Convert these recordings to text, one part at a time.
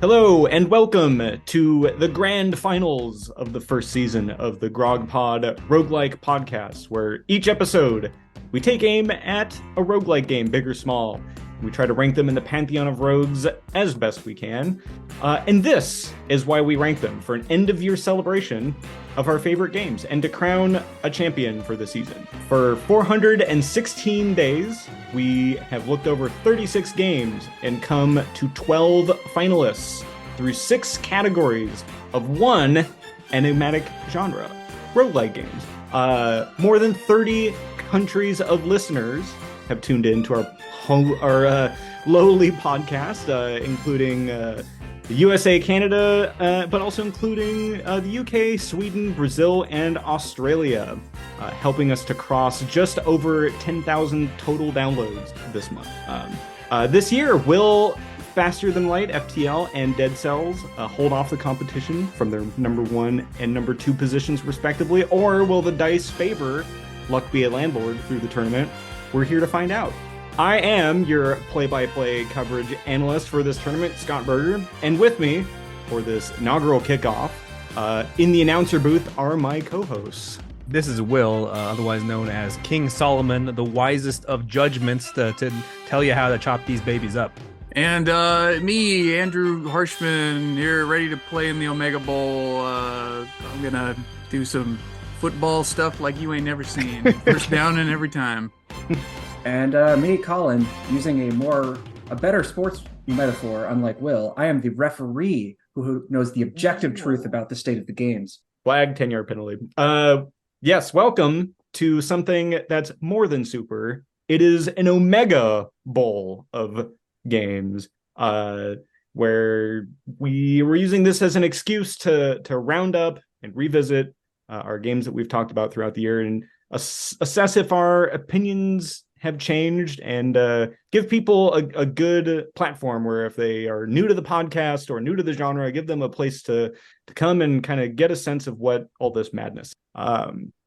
Hello and welcome to the grand finals of the first season of the GROGPOD Roguelike podcast, where each episode we take aim at a roguelike game, big or small. We try to rank them in the pantheon of rogues as best we can. And this is why we rank them, for an end-of-year celebration of our favorite games and to crown a champion for the season. For 416 days, we have looked over 36 games and come to 12 finalists through 6 categories of one enigmatic genre, roguelike games. More than 30 countries of listeners have tuned in to our lowly podcast, including the USA, Canada, but also including the UK, Sweden, Brazil, and Australia, helping us to cross just over 10,000 total downloads this month. This year, will Faster Than Light, FTL, and Dead Cells hold off the competition from their number 1 and number 2 positions, respectively, or will the dice favor Luck Be a Landlord through the tournament? We're here to find out. I am your play-by-play coverage analyst for this tournament, Scott Berger, and with me for this inaugural kickoff in the announcer booth are my co-hosts. This is Will, otherwise known as King Solomon, the wisest of judgments, to tell you how to chop these babies up. And me, Andrew Harshman, here, ready to play in the Omegabowl. I'm gonna do some football stuff like you ain't never seen. First down and every time. And me, Colin, using a better sports metaphor, unlike Will, I am the referee who knows the objective truth about the state of the games. Flag 10-yard penalty. Yes, welcome to something that's more than super. It is an Omega Bowl of games, where we were using this as an excuse to round up and revisit our games that we've talked about throughout the year and assess if our opinions have changed and give people a good platform where if they are new to the podcast or new to the genre, give them a place to come and kind of get a sense of what all this madness.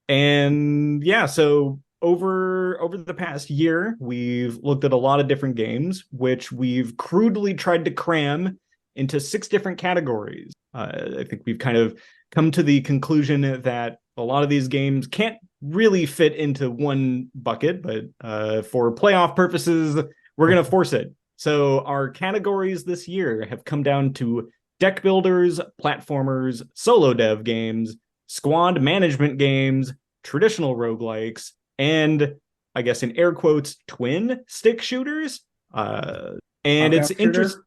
And yeah, so over the past year, we've looked at a lot of different games, which we've crudely tried to cram into 6 different categories. I think we've kind of come to the conclusion that a lot of these games can't really fit into one bucket, but for playoff purposes, we're going to force it. So our categories this year have come down to deck builders, platformers, solo dev games, squad management games, traditional roguelikes, and I guess in air quotes, twin stick shooters. And it's interesting.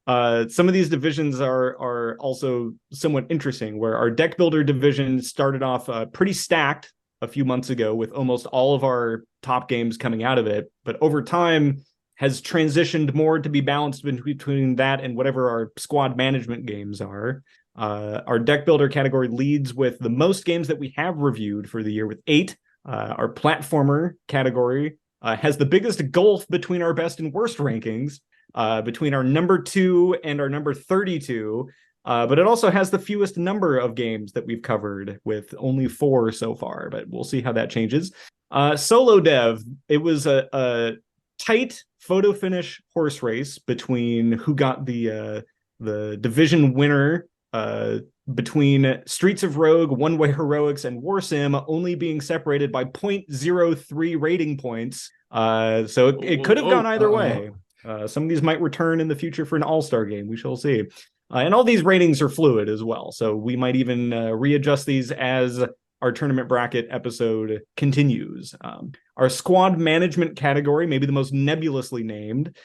Some of these divisions are also somewhat interesting, where our deck builder division started off pretty stacked a few months ago with almost all of our top games coming out of it, but over time has transitioned more to be balanced between that and whatever our squad management games are. Our deck builder category leads with the most games that we have reviewed for the year with 8. Our platformer category has the biggest gulf between our best and worst rankings, between our number 2 and our number 32, but it also has the fewest number of games that we've covered, with only 4 so far, but we'll see how that changes. Solo dev, it was a tight photo finish horse race between who got the division winner, between Streets of Rogue, One Way Heroics, and War Sim, only being separated by 0.03 rating points. So it could have gone either way. Some of these might return in the future for an all-star game. We shall see. And all these ratings are fluid as well. So we might even readjust these as our tournament bracket episode continues. Our squad management category, maybe the most nebulously named,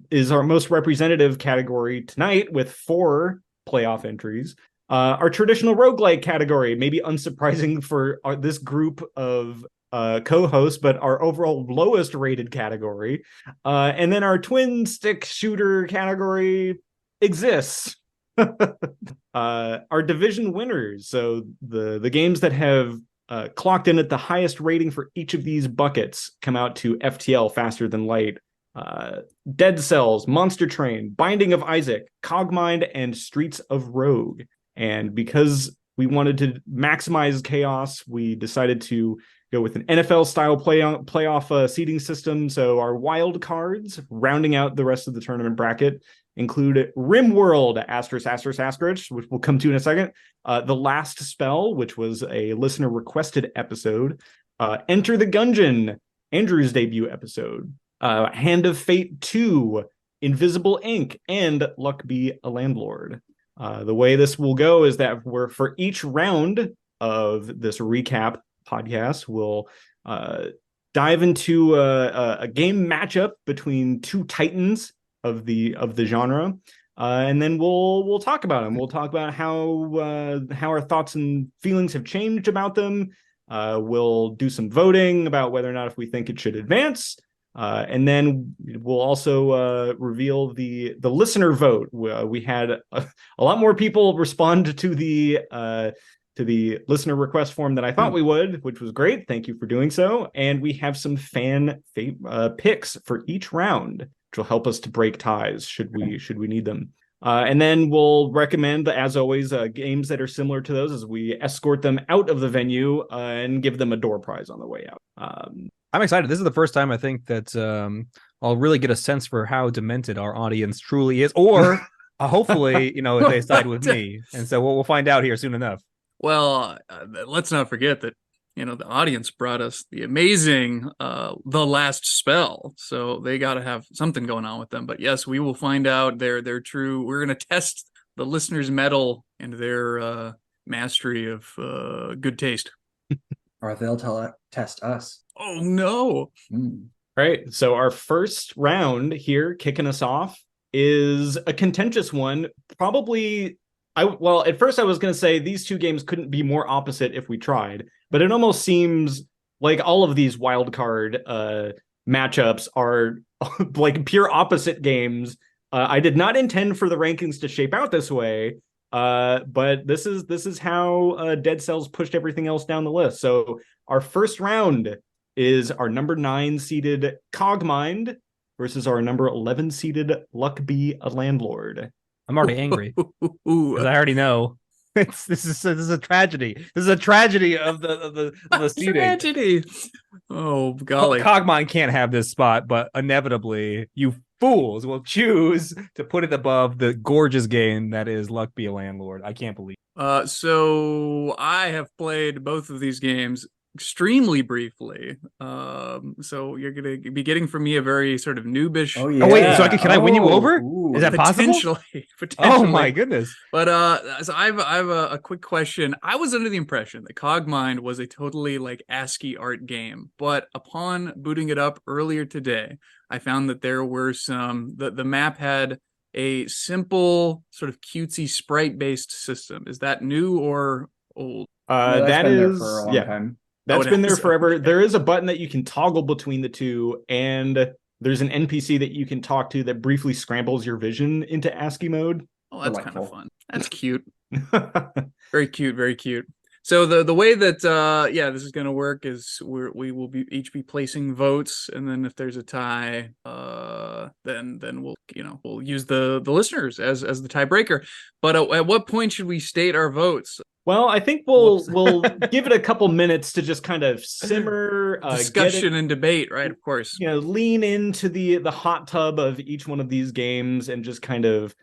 is our most representative category tonight with 4 playoff entries. Our traditional roguelike category, maybe unsurprising for this group of co-host, but our overall lowest rated category. And then our twin stick shooter category exists. Our division winners, so the games that have clocked in at the highest rating for each of these buckets, come out to FTL, Faster Than Light, Dead Cells, Monster Train, Binding of Isaac, Cogmind, and Streets of Rogue. And because we wanted to maximize chaos. We decided to go with an NFL style playoff seeding system. So our wild cards, rounding out the rest of the tournament bracket, include Rimworld, ****, which we'll come to in a second. The Last Spell, which was a listener requested episode. Enter the Gungeon, Andrew's debut episode. Hand of Fate 2, Invisible Ink, and Luck Be a Landlord. The way this will go is that for each round of this recap podcast, we'll dive into a game matchup between two titans of the genre, and then we'll talk about them. We'll talk about how our thoughts and feelings have changed about them. We'll do some voting about whether or not if we think it should advance. And then we'll also reveal the listener vote. We had a lot more people respond to the listener request form than I thought we would, which was great. Thank you for doing so. And we have some fan picks for each round, which will help us to break ties should we need them. And then we'll recommend, as always, games that are similar to those as we escort them out of the venue and give them a door prize on the way out. I'm excited. This is the first time I think that I'll really get a sense for how demented our audience truly is, or hopefully, if they side with me. And so we'll find out here soon enough. Well, let's not forget that, the audience brought us the amazing The Last Spell. So they got to have something going on with them. But yes, we will find out their true. We're going to test the listeners' mettle and their mastery of good taste. Or they'll test us. Oh, no. Right. So our first round here, kicking us off, is a contentious one. Probably, at first I was going to say these two games couldn't be more opposite if we tried, but it almost seems like all of these wild card matchups are like pure opposite games. I did not intend for the rankings to shape out this way, but this is how Dead Cells pushed everything else down the list. So our first round is our number 9 seeded Cogmind versus our number 11 seeded Luck Be a Landlord. I'm already angry because I already know this is a tragedy. This is a tragedy of the seeding. Tragedy. Oh golly, Cogmind can't have this spot, but inevitably you fools will choose to put it above the gorgeous game that is Luck Be a Landlord. I can't believe. So I have played both of these games extremely briefly. So you're gonna be getting from me a very sort of noobish. Oh yeah. Oh wait, so can I win you over? Ooh. Is that possible? Potentially. Oh my goodness. But so I have a quick question. I was under the impression that Cogmind was a totally like ASCII art game, but upon booting it up earlier today, I found that there were the map had a simple sort of cutesy sprite based system. Is that new or old? No, that been there is for a long time. That's it been there has? forever. Okay. There is a button that you can toggle between the two, and there's an NPC that you can talk to that briefly scrambles your vision into ASCII mode. Oh, that's kind of Delightful. fun. That's cute. Very cute. Very cute. So the way that this is going to work is we will each be placing votes, and then if there's a tie, then we'll use the listeners as the tiebreaker. But at what point should we state our votes? Well, I think we'll give it a couple minutes to just kind of simmer, Discussion and debate, right? Of course. Lean into the hot tub of each one of these games and just kind of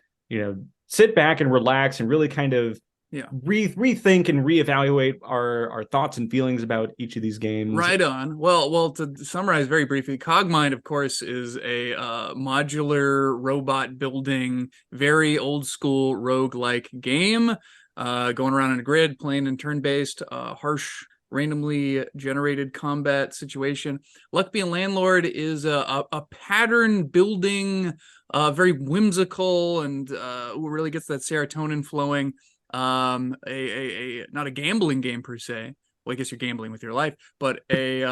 sit back and relax and really kind of rethink and reevaluate our thoughts and feelings about each of these games. Right on. Well, to summarize very briefly, Cogmind, of course, is a modular robot building, very old school roguelike game. Going around in a grid, playing in turn-based, harsh, randomly generated combat situation. Luck Be a Landlord is a pattern building, very whimsical, and really gets that serotonin flowing. Not a gambling game per se. Well, I guess you're gambling with your life, but it's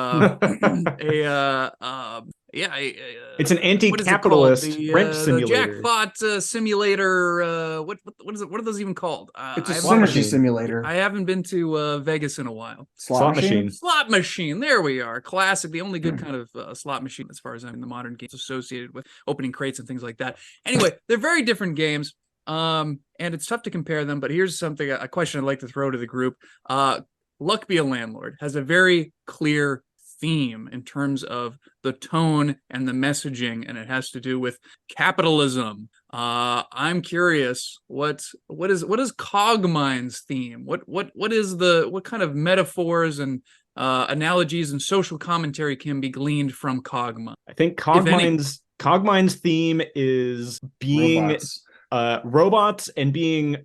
an anti-capitalist rent simulator. The jackpot simulator. What is it? What are those even called? It's a synergy simulator. I haven't been to Vegas in a while. Slot machine. Slot machine. There we are. Classic. The only good kind of slot machine, as far as I'm in the modern games associated with opening crates and things like that. Anyway, they're very different games. And it's tough to compare them, but here's a question I'd like to throw to the group. Luck Be a Landlord has a very clear theme in terms of the tone and the messaging, and it has to do with capitalism. I'm curious, what is Cogmind's theme? What kind of metaphors and analogies and social commentary can be gleaned from Cogmind? I think Cogmind's theme is being robots and being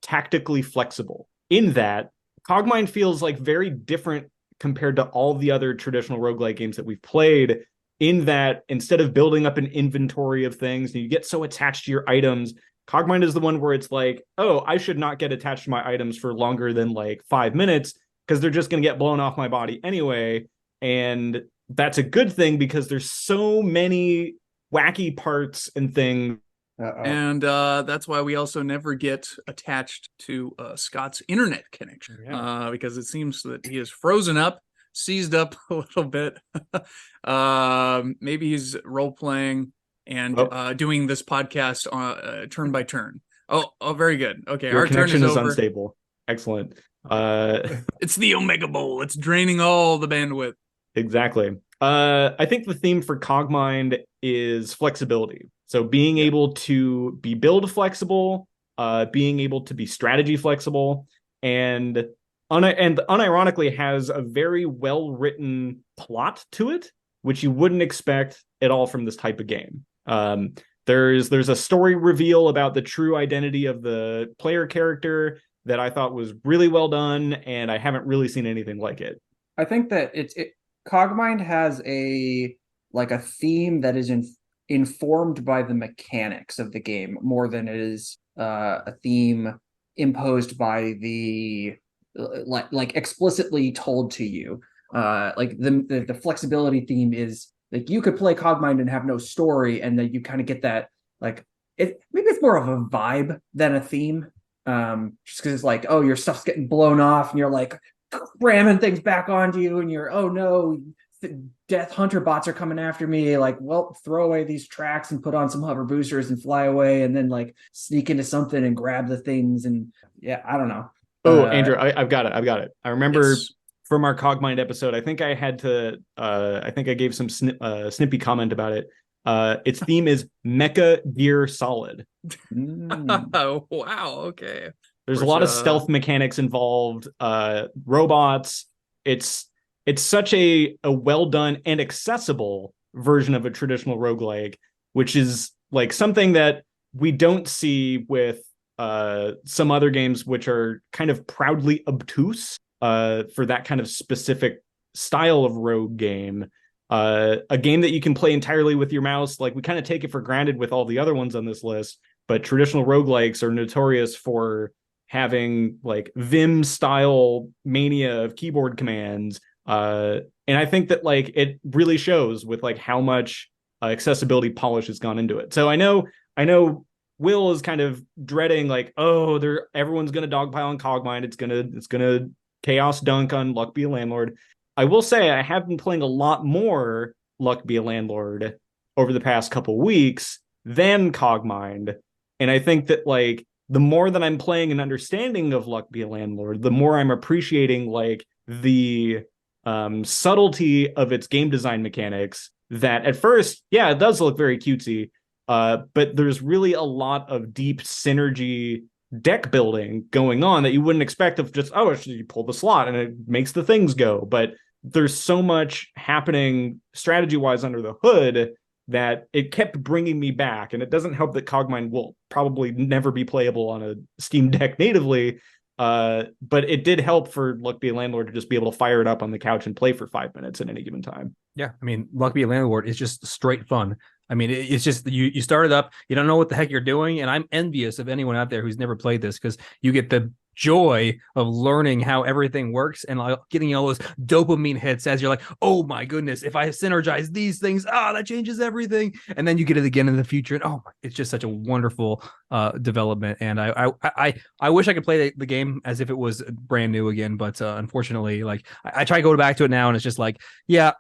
tactically flexible. In that, Cogmind feels like very different compared to all the other traditional roguelike games that we've played, in that instead of building up an inventory of things and you get so attached to your items, Cogmind is the one where it's like, oh, I should not get attached to my items for longer than like 5 minutes because they're just going to get blown off my body anyway. And that's a good thing because there's so many wacky parts and things. And that's why we also never get attached to Scott's internet connection, because it seems that he is frozen up, seized up a little bit. Maybe he's role playing and doing this podcast turn by turn. Oh, very good. Okay, your our connection turn is over. Unstable. Excellent. It's the Omegabowl. It's draining all the bandwidth. Exactly. I think the theme for Cogmind is flexibility. So being able to be build flexible, being able to be strategy flexible, and unironically has a very well-written plot to it, which you wouldn't expect at all from this type of game. There's a story reveal about the true identity of the player character that I thought was really well done, and I haven't really seen anything like it. I think that Cogmind has a theme that is informed by the mechanics of the game more than it is a theme imposed by the explicitly told to you. The flexibility theme is like you could play Cogmind and have no story, and then you kind of get that maybe it's more of a vibe than a theme. Just because it's like, oh, your stuff's getting blown off, and you're like cramming things back onto you, and you're, oh no, death hunter bots are coming after me. Like, well, throw away these tracks and put on some hover boosters and fly away, and then like sneak into something and grab the things. And yeah, I don't know. Oh, Andrew, I've got it. I remember from our Cogmind episode, I think I had to, I think I gave some snippy comment about it. Its theme is Mecha Gear Solid. Oh, wow. Okay. There's a lot of stealth mechanics involved, robots. It's such a well done and accessible version of a traditional roguelike, which is like something that we don't see with some other games, which are kind of proudly obtuse for that kind of specific style of rogue game. A game that you can play entirely with your mouse. Like, we kind of take it for granted with all the other ones on this list, but traditional roguelikes are notorious for having like Vim style mania of keyboard commands. And I think that like it really shows with like how much accessibility polish has gone into it. So I know Will is kind of dreading like, oh, everyone's gonna dogpile on Cogmind. It's gonna chaos dunk on Luck Be a Landlord. I will say I have been playing a lot more Luck Be a Landlord over the past couple weeks than Cogmind. And I think that like the more that I'm playing and understanding of Luck Be a Landlord, the more I'm appreciating like the subtlety of its game design mechanics that at first, yeah, it does look very cutesy, but there's really a lot of deep synergy deck building going on that you wouldn't expect of just, oh, you pull the slot and it makes the things go. But there's so much happening strategy-wise under the hood that it kept bringing me back. And it doesn't help that Cogmind will probably never be playable on a Steam Deck natively, but it did help for Luck Be a Landlord to just be able to fire it up on the couch and play for 5 minutes at any given time. Yeah, I mean, Luck Be a Landlord is just straight fun. I mean, it's just you start it up, you don't know what the heck you're doing, and I'm envious of anyone out there who's never played this because you get the joy of learning how everything works and like getting all those dopamine hits as you're like, oh my goodness, if I synergize these things, that changes everything. And then you get it again in the future, and it's just such a wonderful development. And I wish I could play the game as if it was brand new again, but unfortunately, like I try to go back to it now, and it's just like, yeah,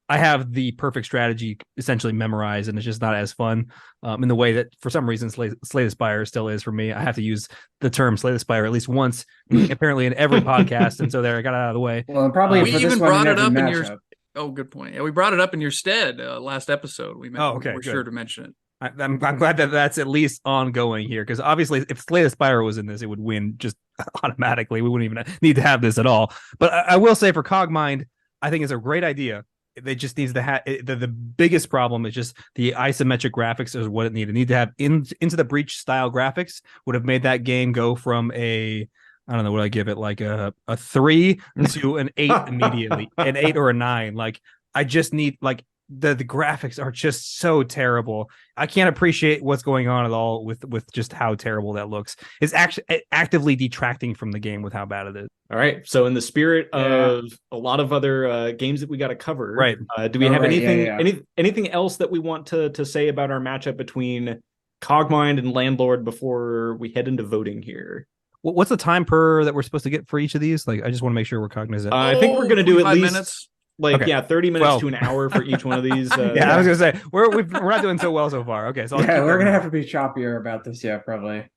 I I have the perfect strategy essentially memorized, and it's just not as fun in the way that for some reason Slay the Spire still is for me. I have to use the term Slay the Spire at least once, apparently in every podcast, and so there I got it out of the way. Well, and probably we for this even one brought in it every up in matchup. your. Oh, good point. Yeah, we brought it up in your stead last episode. We're good. sure to mention it. I'm glad that that's at least ongoing here, because obviously if Slay the Spire was in this, it would win just automatically. We wouldn't even need to have this at all. But I will say for Cogmind, I think it's a great idea. They just needs to have the biggest problem is just the isometric graphics is what it needed. It needed to have into the Breach style graphics would have made that game go from a, I don't know what I give it, like a 3 to an 8 immediately, an 8 or a 9. Like I just need like the graphics are just so terrible. I can't appreciate what's going on at all with just how terrible that looks. It's actually actively detracting from the game with how bad it is. All right. So in the spirit of a lot of other games that we got to cover, right? Do we have anything else that we want to say about our matchup between Cogmind and Landlord before we head into voting here? What's the time per that we're supposed to get for each of these? Like, I just want to make sure we're cognizant. I think we're going to do at least minutes. 30 minutes to an hour for each one of these. I was gonna say we're not doing so well so far. Okay, so we're gonna have to be choppier about this. Yeah, probably.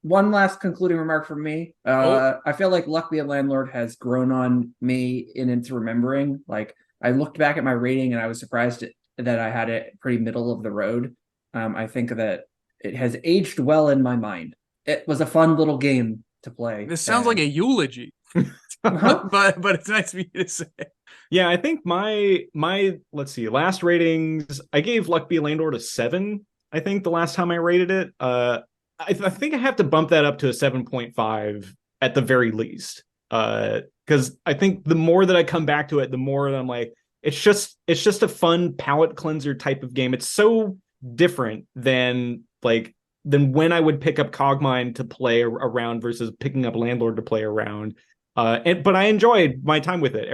One last concluding remark from me. I feel like Luck Be a Landlord has grown on me in its remembering. Like I looked back at my rating and I was surprised that I had it pretty middle of the road. I think that it has aged well in my mind. It was a fun little game to play. This sounds like a eulogy, but it's nice of you to say. Yeah, I think my let's see, last ratings, I gave Luck Be a Landlord a 7. I think the last time I rated it, I think I have to bump that up to a 7.5 at the very least, because I think the more that I come back to it, the more that I'm like, it's just a fun palate cleanser type of game. It's so different than when I would pick up Cogmind to play around versus picking up Landlord to play around. But I enjoyed my time with it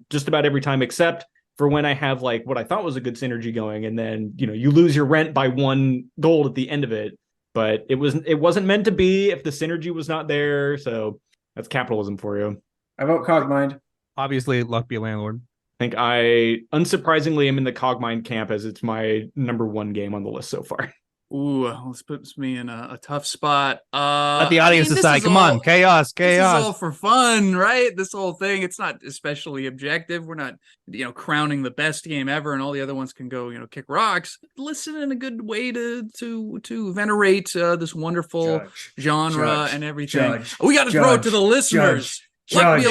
just about every time, except for when I have like what I thought was a good synergy going, and then you lose your rent by 1 gold at the end of it. But it wasn't meant to be if the synergy was not there. So that's capitalism for you. I vote Cogmind. Obviously, Luck Be a Landlord. I think I unsurprisingly am in the Cogmind camp, as it's my number 1 game on the list so far. Ooh, this puts me in a tough spot. Let the audience decide. Come on, chaos. This is all for fun, right? This whole thing, it's not especially objective. We're not, crowning the best game ever, and all the other ones can go, kick rocks. Listen in a good way to venerate this wonderful genre and everything. We got to throw it to the listeners. Okay,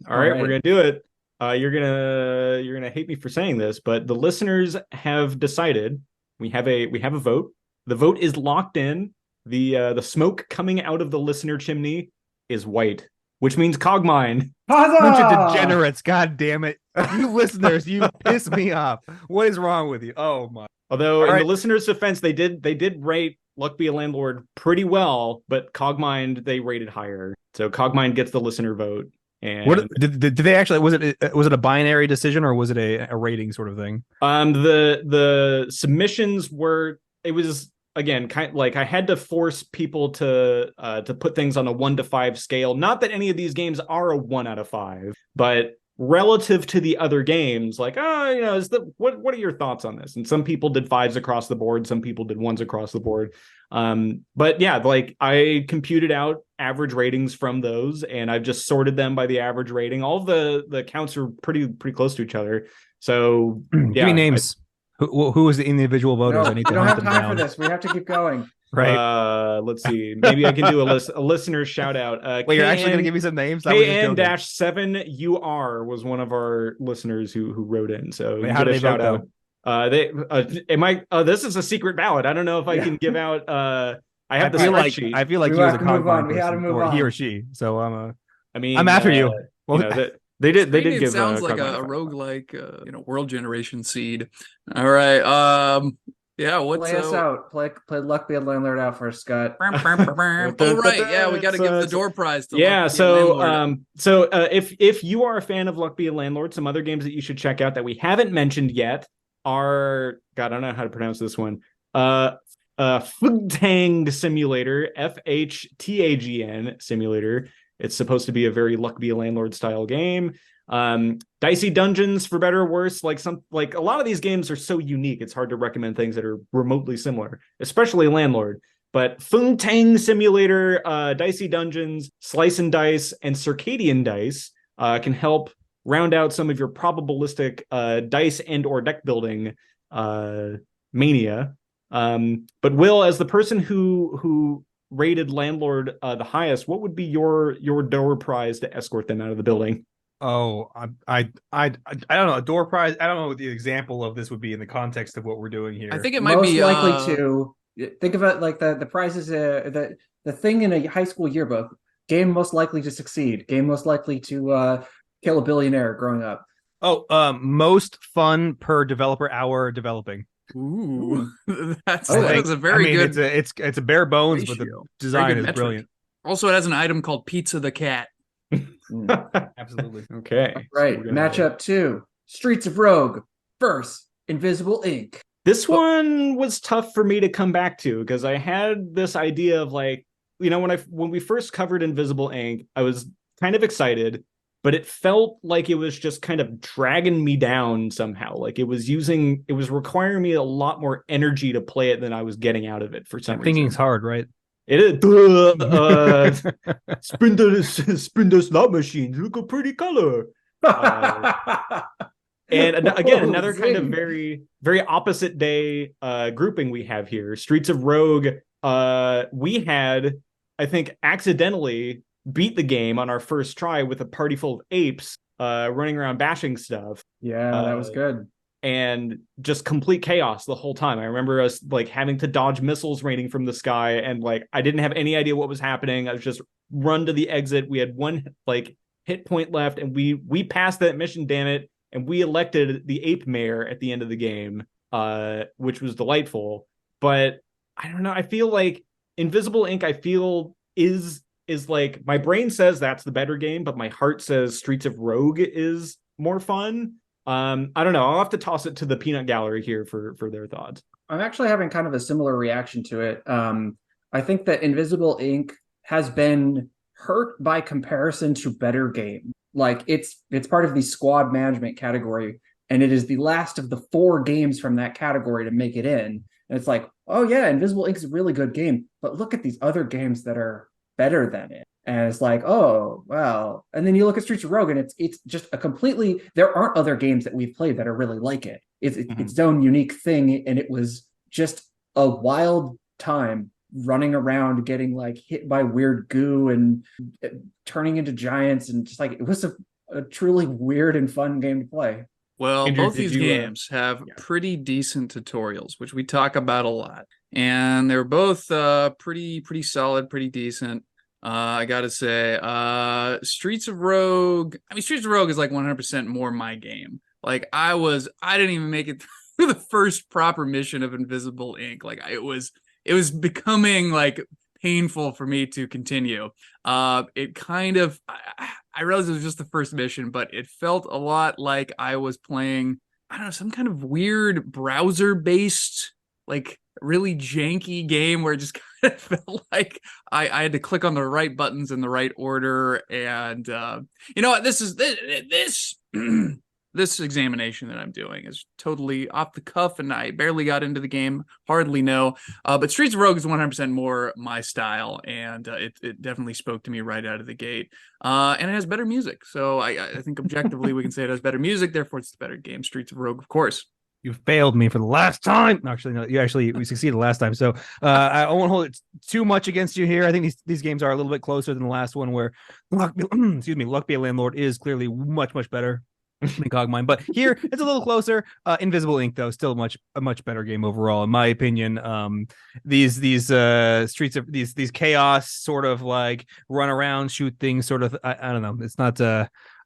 all right, we're gonna do it. You're gonna hate me for saying this, but the listeners have decided. We have a vote. The vote is locked in. The smoke coming out of the listener chimney is white, which means Cogmind. Bunch of degenerates, god damn it. You listeners, you piss me off. What is wrong with you? Oh my. Although in the listeners' defense, they did rate Luck Be a Landlord pretty well, but Cogmind they rated higher. So Cogmind gets the listener vote. And what did they actually, was it a binary decision, or was it a rating sort of thing? The submissions were, it was again kind of like I had to force people to put things on a 1 to 5 scale. Not that any of these games are a 1 out of 5, but relative to the other games, like what are your thoughts on this? And some people did 5s across the board, some people did 1s across the board. But yeah, like I computed out average ratings from those, and I've just sorted them by the average rating. All of the counts are pretty close to each other. So give me names. Who is the individual voters? No, I need to we don't hunt have them time down. for this. We have to keep going. Right. Let's see. Maybe I can do a listener shout out. Wait, you're actually going to give me some names? KN-7UR was one of our listeners who wrote in. So how do they shout vote? This is a secret ballot. I don't know if I can give out. I have the spreadsheet. I feel like we he was a have to move on. We person, gotta move or on. he or she. So I'm I'm after you. Well, they did it give. Sounds like a roguelike, world generation seed. All right. Yeah, what's play us out? Play Luck Be a Landlord out for us, Scott. Oh right, yeah, we got to give the door prize to yeah. Luck Be a Landlord. If you are a fan of Luck Be a Landlord, some other games that you should check out that we haven't mentioned yet are, God, I don't know how to pronounce this one. Fugtang Simulator, FHTAGN Simulator. It's supposed to be a very Luck Be a Landlord style game. Dicey Dungeons, for better or worse. Like a lot of these games are so unique, it's hard to recommend things that are remotely similar, especially Landlord. But Fung Tang Simulator, Dicey Dungeons, Slice and Dice, and Circadian Dice can help round out some of your probabilistic dice and or deck building mania. But Will, as the person who rated Landlord the highest, what would be your door prize to escort them out of the building? Oh, I don't know. A door prize. I don't know what the example of this would be in the context of what we're doing here. I think it might Most be likely to think of it like the prizes, the thing in a high school yearbook. Game most likely to succeed. Game most likely to kill a billionaire growing up. Oh, most fun per developer hour developing. Ooh, that's Oh, that is a very good. It's a bare bones, but the ratio. design is metric. brilliant. Also, it has an item called Pizza the Cat. Absolutely. Okay. Right. So Matchup 2. Streets of Rogue versus Invisible Ink. This one was tough for me to come back to because I had this idea of like, when we first covered Invisible Ink, I was kind of excited, but it felt like it was just kind of dragging me down somehow. Like it was requiring me a lot more energy to play it than I was getting out of it for some reason. Thinking's hard, right? It is. Spin the slot machines. Look a pretty color. And again, another kind of very, very opposite day grouping we have here. Streets of Rogue. We had, I think, accidentally beat the game on our first try with a party full of apes running around bashing stuff. Yeah, that was good. And just complete chaos the whole time. I remember us like having to dodge missiles raining from the sky, and like I didn't have any idea what was happening. I was just run to the exit. We had one like hit point left, and we passed that mission, damn it, and we elected the ape mayor at the end of the game, which was delightful. But I don't know. I feel like Invisible Ink, is like my brain says that's the better game, but my heart says Streets of Rogue is more fun. I don't know. I'll have to toss it to the peanut gallery here for their thoughts. I'm actually having kind of a similar reaction to it. I think that Invisible Ink has been hurt by comparison to better game. Like it's part of the squad management category, and it is the last of the 4 games from that category to make it in. And it's like, oh yeah, Invisible Ink is a really good game, but look at these other games that are better than it. And it's like, oh, well. And then you look at Streets of Rogue, and it's just a completely, there aren't other games that we've played that are really like it. It's its own unique thing, and it was just a wild time running around, getting like hit by weird goo and turning into giants, and just like, it was a truly weird and fun game to play. Well, Andrew, both these games have yeah. pretty decent tutorials, which we talk about a lot, and they're both pretty solid, pretty decent. I gotta say, Streets of Rogue is like 100% more my game. Like I didn't even make it through the first proper mission of Invisible Ink. Like it was becoming like painful for me to continue. It kind of, I realized it was just the first mission, but it felt a lot like I was playing, I don't know, some kind of weird browser-based, like really janky game where it just kind of felt like I had to click on the right buttons in the right order. And you know what, this this examination that I'm doing is totally off the cuff, and I barely got into the game, hardly know. But Streets of Rogue is 100% more my style, and it definitely spoke to me right out of the gate. And it has better music, so I think objectively we can say it has better music, therefore it's the better game. Streets of Rogue, of course. You failed me for the last time. Actually, no, we succeeded last time. So I won't hold it too much against you here. I think these games are a little bit closer than the last one, where Luck Be a Landlord is clearly much better than Cogmind. But here it's a little closer. Invisible Ink, though, still a much better game overall, in my opinion. These streets of these chaos sort of like run around, shoot things, sort of. I don't know. It's not.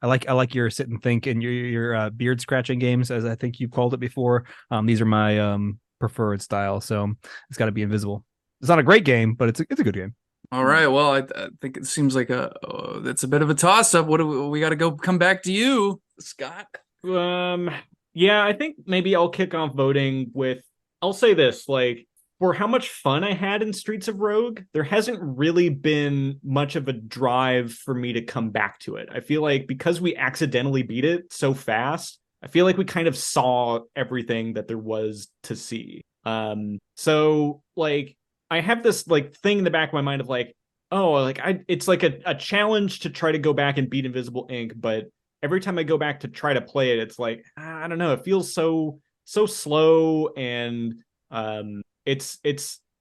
I like your sit and think and your beard scratching games, as I think you've called it before. These are my preferred style, so it's got to be Invisible. It's not a great game, but it's a good game. All right. Well, I think it seems like it's a bit of a toss up. What do we got to come back to you, Scott? Yeah, I think maybe I'll kick off voting with. I'll say this: like for how much fun I had in Streets of Rogue, there hasn't really been much of a drive for me to come back to it. I feel like because we accidentally beat it so fast, I feel like we kind of saw everything that there was to see. So like I have this like thing in the back of my mind of like, oh, like it's like a challenge to try to go back and beat Invisible Ink, but every time I go back to try to play it, it's like, I don't know, it feels so slow, and it's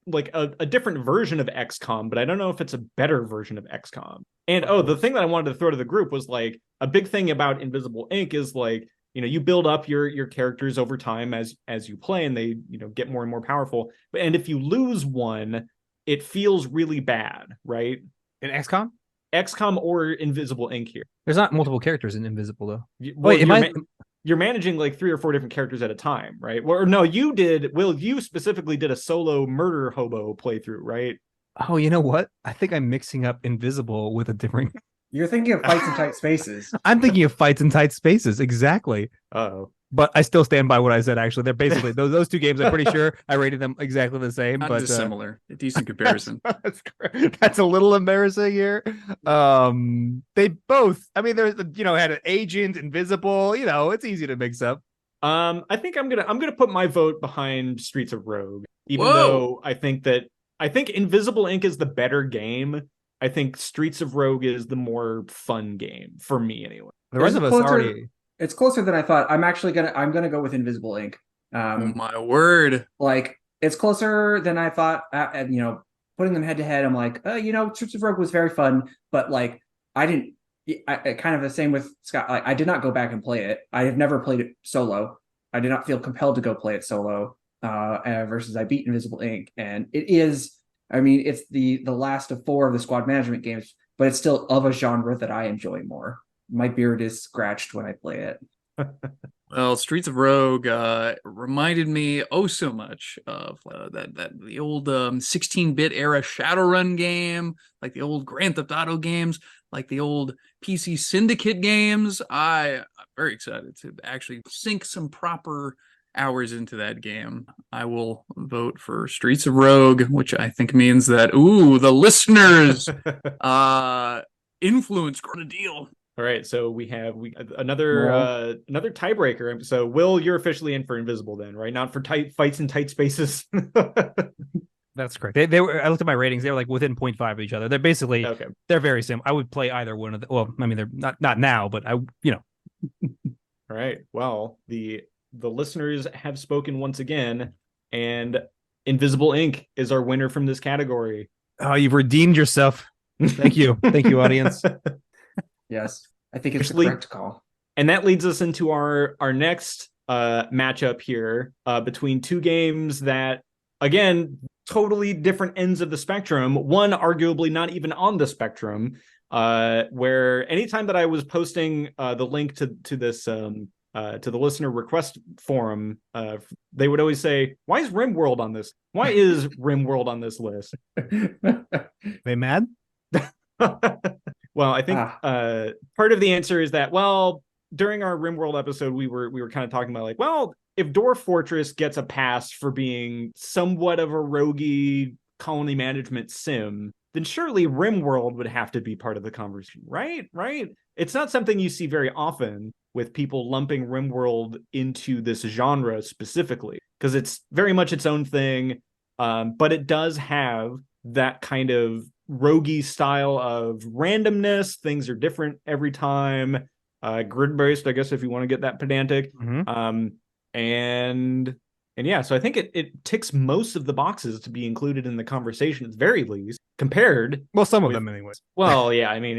like a different version of XCOM, but I don't know if it's a better version of XCOM. And the thing that I wanted to throw to the group was like a big thing about Invisible Ink is like, you know, you build up your characters over time as you play, and they, you know, get more and more powerful. And if you lose one, it feels really bad, right? In XCOM? XCOM or Invisible Ink here. There's not multiple characters in Invisible though. Well, you're managing like 3 or 4 different characters at a time, right? Or no, you specifically did a solo murder hobo playthrough, right? Oh, you know what? I think I'm mixing up Invisible with a different. You're thinking of Fights in Tight Spaces. I'm thinking of Fights in Tight Spaces, exactly. Uh-oh. But I still stand by what I said. Actually, they're basically those 2 games. I'm pretty sure I rated them exactly the same. Not but dissimilar. A decent comparison. That's a little embarrassing here. They both. I mean, there's had an agent, Invisible. You know, it's easy to mix up. I think I'm gonna put my vote behind Streets of Rogue, even though I think Invisible Ink is the better game. I think Streets of Rogue is the more fun game for me, anyway. The rest of us already. It's closer than I thought. I'm gonna go with Invisible Ink. Oh my word! Like it's closer than I thought. Putting them head to head, I'm like, Streets of Rogue was very fun, but like I kind of the same with Scott. Like I did not go back and play it. I have never played it solo. I did not feel compelled to go play it solo. Versus I beat Invisible Ink, and it is. I mean, it's the last of 4 of the squad management games, but it's still of a genre that I enjoy more. My beard is scratched when I play it. Well, Streets of Rogue reminded me so much of the old 16-bit era Shadowrun game, like the old Grand Theft Auto games, like the old PC Syndicate games. I'm very excited to actually sink some proper hours into that game. I will vote for Streets of Rogue, which I think means that the listeners influence got a deal. All right, so we have another tiebreaker. So Will, you're officially in for Invisible then, right? Not for Fights in Tight Spaces. That's correct. They were. I looked at my ratings. They were like within 0.5 of each other. They're basically They're very similar. I would play either one of them. Well, I mean, they're not now, but All right. Well, the listeners have spoken once again, and Invisible Ink is our winner from this category. Oh, you've redeemed yourself. Thank you. Thank you, audience. Yes, I think it's the correct call. And that leads us into our next matchup here between 2 games that, again, totally different ends of the spectrum. One arguably not even on the spectrum, where anytime that I was posting the link to this to the listener request forum, they would always say, why is Rimworld on this? Why is Rimworld on this list? They mad? Well, I think part of the answer is that, well, during our Rimworld episode, we were kind of talking about like, well, if Dwarf Fortress gets a pass for being somewhat of a roguey colony management sim, then surely Rimworld would have to be part of the conversation, right? Right? It's not something you see very often with people lumping Rimworld into this genre specifically, because it's very much its own thing, but it does have that kind of roguey style of randomness. Things are different every time. Grid-based, I guess, if you want to get that pedantic. Mm-hmm. And yeah, so I think it ticks most of the boxes to be included in the conversation, at the very least, compared. Well, some of them, anyways. Well, yeah, I mean,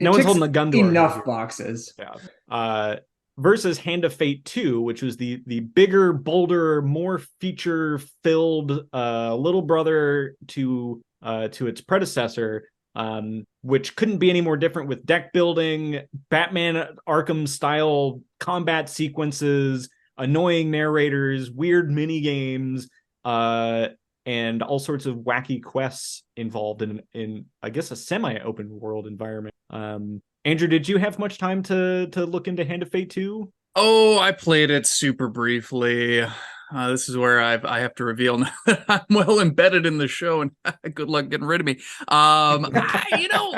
no one's holding a gun to enough boxes. Yeah. Versus Hand of Fate 2, which was the bigger, bolder, more feature-filled little brother to its predecessor, which couldn't be any more different, with deck building, Batman Arkham style combat sequences, annoying narrators, weird mini games, and all sorts of wacky quests involved in I guess a semi-open world environment. Andrew, did you have much time to look into Hand of Fate 2? Oh, I played it super briefly. This is where I have to reveal now that I'm well embedded in the show, and good luck getting rid of me.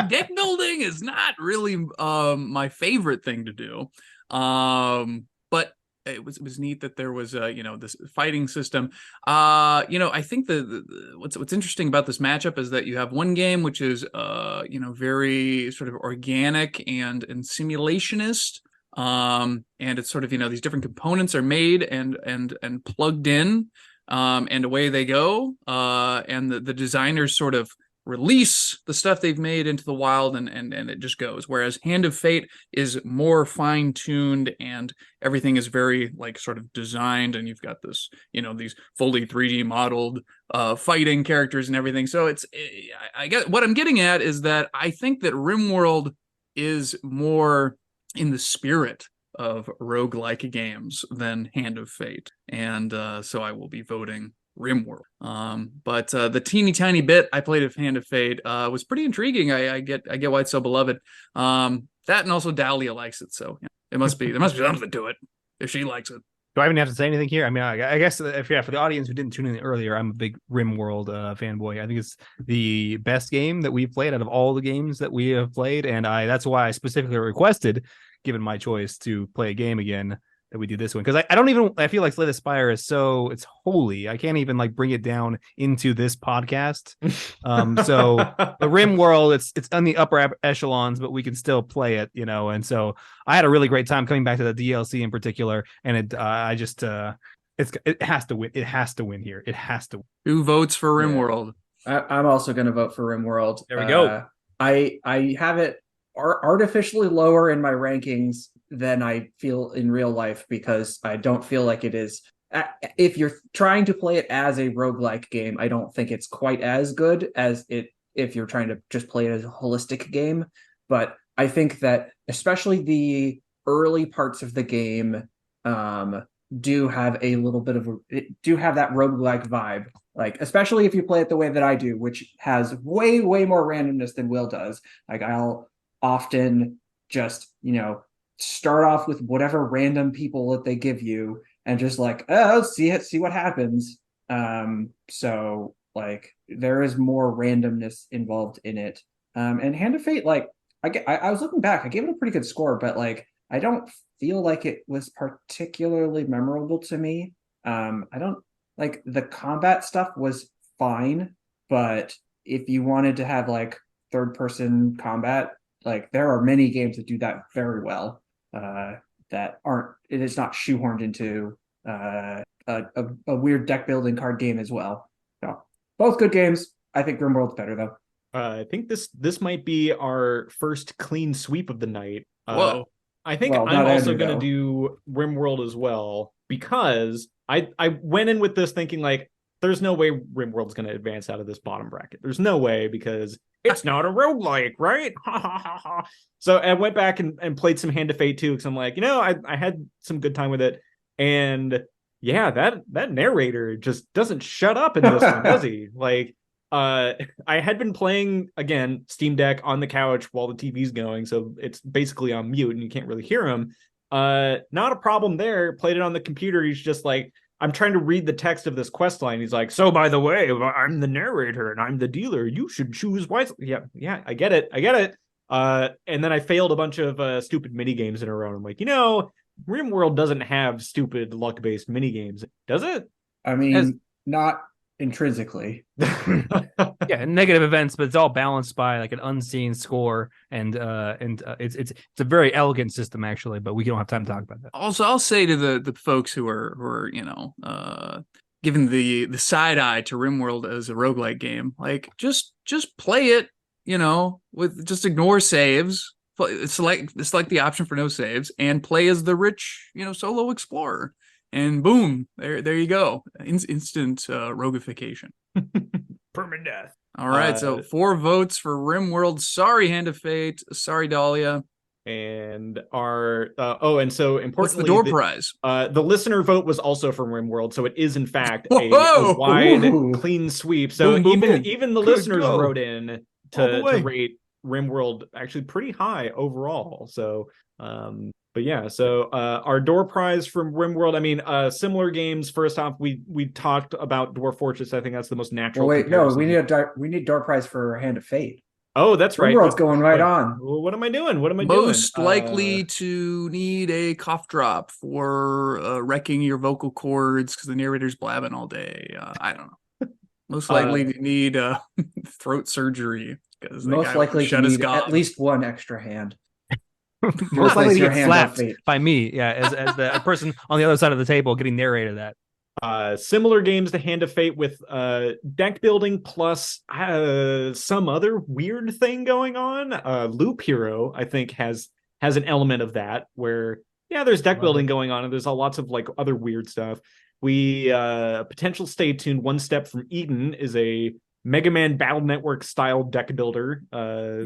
Deck building is not really my favorite thing to do. But it was neat that there was this fighting system. I think what's interesting about this matchup is that you have one game which is very sort of organic and simulationist. And it's sort of these different components are made and plugged in, and away they go. And the designers sort of release the stuff they've made into the wild, and it just goes. Whereas Hand of Fate is more fine-tuned, and everything is very like sort of designed, and you've got this these fully 3D modeled fighting characters and everything. So I get what I'm getting at is that I think that Rimworld is more in the spirit of roguelike games than Hand of Fate, and so I will be voting Rimworld. But the teeny tiny bit I played of Hand of Fate was pretty intriguing. I get why it's so beloved. That, and also Dahlia likes it, so there must be something to it if she likes it. Do I even have to say anything here? I mean, I guess for the audience who didn't tune in earlier, I'm a big Rimworld fanboy. I think it's the best game that we've played out of all the games that we have played, and that's why I specifically requested, given my choice, to play a game again, that we do this one, because I feel like Slay the Spire is it's holy. I can't even like bring it down into this podcast. So the Rimworld, it's on the upper echelons, but we can still play it, and so I had a really great time coming back to the DLC in particular, and it has to win. It has to win here. It has to win. 2 votes for Rimworld. I'm also going to vote for Rimworld. There we go. I have it artificially lower in my rankings than I feel in real life, because I don't feel like it is. If you're trying to play it as a roguelike game, I don't think it's quite as good as it if you're trying to just play it as a holistic game. But I think that especially the early parts of the game do have a little bit of do have that roguelike vibe. Like, especially if you play it the way that I do, which has way more randomness than Will does. Like, I'll often just start off with whatever random people that they give you, and just like, oh, see what happens. So like, there is more randomness involved in it. And Hand of Fate, like, I was looking back, I gave it a pretty good score, but like, I don't feel like it was particularly memorable to me. I don't like the combat stuff was fine, but if you wanted to have like third person combat, like, there are many games that do that very well. It is not shoehorned into a weird deck building card game as well. So both good games. I think Rimworld's better though. I think this might be our first clean sweep of the night. Whoa. I think I'm also going to do Rimworld as well, because I went in with this thinking like, there's no way Rimworld's going to advance out of this bottom bracket. There's no way, because it's not a roguelike, right? So I went back and played some Hand of Fate too, because I'm like, I had some good time with it. And yeah, that narrator just doesn't shut up in this one, does he? Like, I had been playing, again, Steam Deck on the couch while the TV's going, so it's basically on mute and you can't really hear him. Not a problem there. Played it on the computer. He's just like, I'm trying to read the text of this quest line. He's like, so by the way, I'm the narrator and I'm the dealer. You should choose wisely. Yeah, I get it. And then I failed a bunch of stupid mini games in a row. I'm like, Rimworld doesn't have stupid luck-based mini games, does it? I mean, not intrinsically. Yeah, negative events, but it's all balanced by like an unseen score, and it's a very elegant system actually, but we don't have time to talk about that. Also, I'll say to the folks who are giving the side eye to Rimworld as a roguelike game, like, just play it, with just ignore saves. Select the option for no saves and play as the rich, solo explorer, and boom, there you go, instant roguification. Permadeath. All right, so 4 votes for Rimworld. Sorry, Hand of Fate. Sorry, Dahlia. And and so importantly, what's the door prize? The listener vote was also from Rimworld, so it is in fact a wide clean sweep. So even the listeners wrote in to rate Rimworld actually pretty high overall. So But yeah, so our door prize from Rimworld, I mean, similar games. First off, we talked about Dwarf Fortress. I think that's the most natural. Well, wait, no, comparison. we need door prize for Hand of Fate. Oh, that's right. Rimworld's going right Wait, on. what am I doing? What am I doing? Most likely to need a cough drop for wrecking your vocal cords because the narrator's blabbing all day. I don't know. Most likely to need throat surgery because Most likely to need at least one extra hand. Most likely to your get hand slapped of fate. by me, yeah, as the person on the other side of the table getting narrated that. Similar games to Hand of Fate with deck building plus some other weird thing going on. Loop Hero, I think, has an element of that where there's deck building going on and there's lots of like other weird stuff. We potential stay tuned. One Step from Eden is a Mega Man Battle Network style deck builder,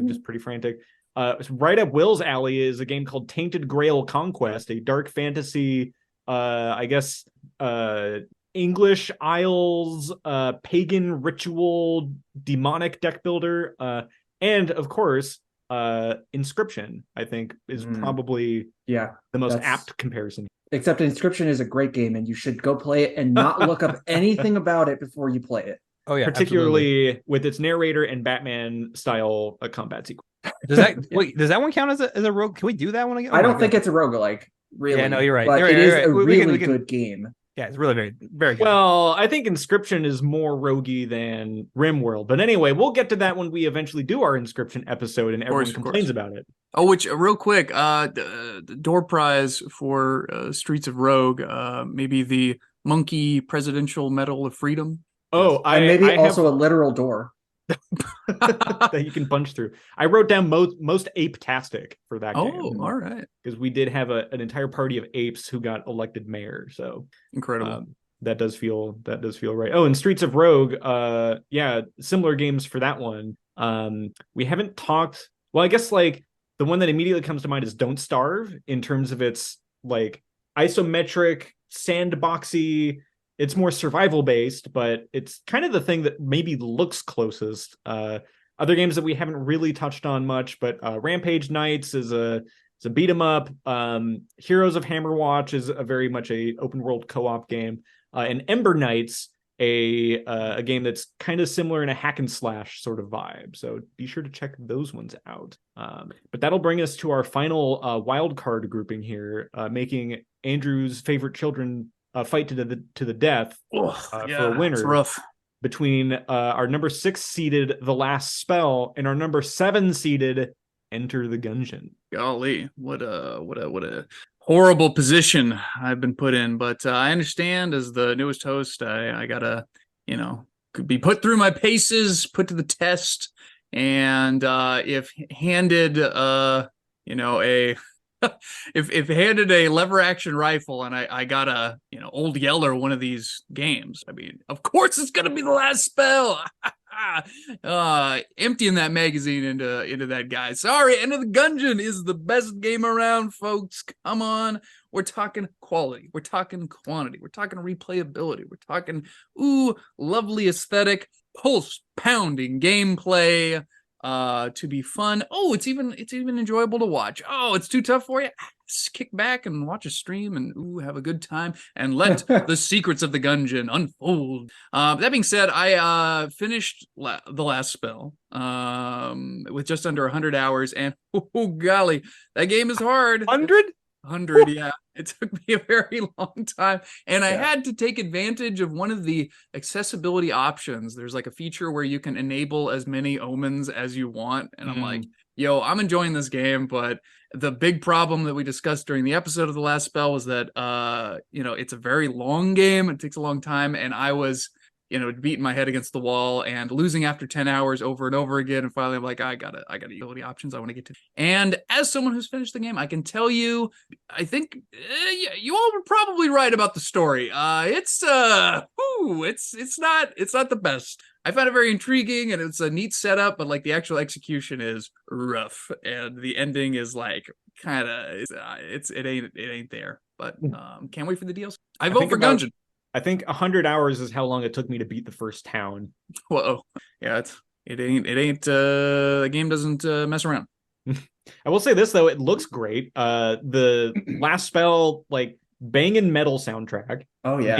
just pretty frantic. Right up Will's alley is a game called Tainted Grail Conquest, a dark fantasy, I guess, English Isles, pagan ritual, demonic deck builder, and of course, Inscription, I think, is probably the most apt comparison. Except Inscription is a great game, and you should go play it and not look up anything about it before you play it. Oh yeah, particularly absolutely. with its narrator and Batman style combat sequence. Does that one count as a rogue? Can we do that one again? I don't think it's a roguelike, really. Yeah, no, you're right. But You're right, it is right. a really we can, good game. Yeah, it's really very, very good. Well, I think Inscription is more roguey than Rimworld. But anyway, we'll get to that when we eventually do our Inscription episode and everyone complains about it. Oh, which real quick, the door prize for Streets of Rogue, maybe the Monkey Presidential Medal of Freedom. Oh, and maybe also a literal door that you can punch through. I wrote down most ape-tastic for that game. Oh, all right. Because we did have an entire party of apes who got elected mayor. So incredible. That does feel right. Oh, and Streets of Rogue, similar games for that one. We haven't talked. Well, I guess like the one that immediately comes to mind is Don't Starve in terms of its like isometric, sandboxy. It's more survival based, but it's kind of the thing that maybe looks closest. Other games that we haven't really touched on much, but Rampage Knights is a beat 'em up. Heroes of Hammerwatch is a very much a open world co-op game, and Ember Knights, a game that's kind of similar in a hack and slash sort of vibe. So be sure to check those ones out. But that'll bring us to our final wild card grouping here, making Andrew's favorite children fight to the death for a winner. It's rough. Between our number 6 seeded The Last Spell and our number 7 seeded Enter the Gungeon. Golly, what a horrible position I've been put in. But I understand as the newest host, I gotta, could be put through my paces, put to the test, and if handed, if handed a lever action rifle and I got a Old Yeller one of these games, I mean, of course it's gonna be The Last Spell. Emptying that magazine into that guy. Sorry, Enter the Gungeon is the best game around, folks. Come on. We're talking quality. We're talking quantity. We're talking replayability. We're talking lovely aesthetic, pulse pounding gameplay. To be fun. Oh, it's even enjoyable to watch. Oh, it's too tough for you. Just kick back and watch a stream and have a good time and let the secrets of the Gungeon unfold. That being said, I finished The Last Spell with just under 100 hours, and oh golly, that game is hard. 100, yeah. It took me a very long time, and I had to take advantage of one of the accessibility options. There's like a feature where you can enable as many omens as you want, and I'm like, yo, I'm enjoying this game, but the big problem that we discussed during the episode of The Last Spell was that it's a very long game. It takes a long time, and I was beating my head against the wall and losing after 10 hours over and over again. And finally I'm like, I gotta utility options I want to get to. And as someone who's finished the game, I can tell you, I think you all were probably right about the story. It's not the best. I found it very intriguing and it's a neat setup, but like the actual execution is rough. And the ending is like kind of, it ain't there, but can't wait for the deals. I vote for Gungeon. I think 100 hours is how long it took me to beat the first town. Whoa. Yeah, it ain't the game doesn't mess around. I will say this though, it looks great. The last spell, like banging metal soundtrack. Oh yeah.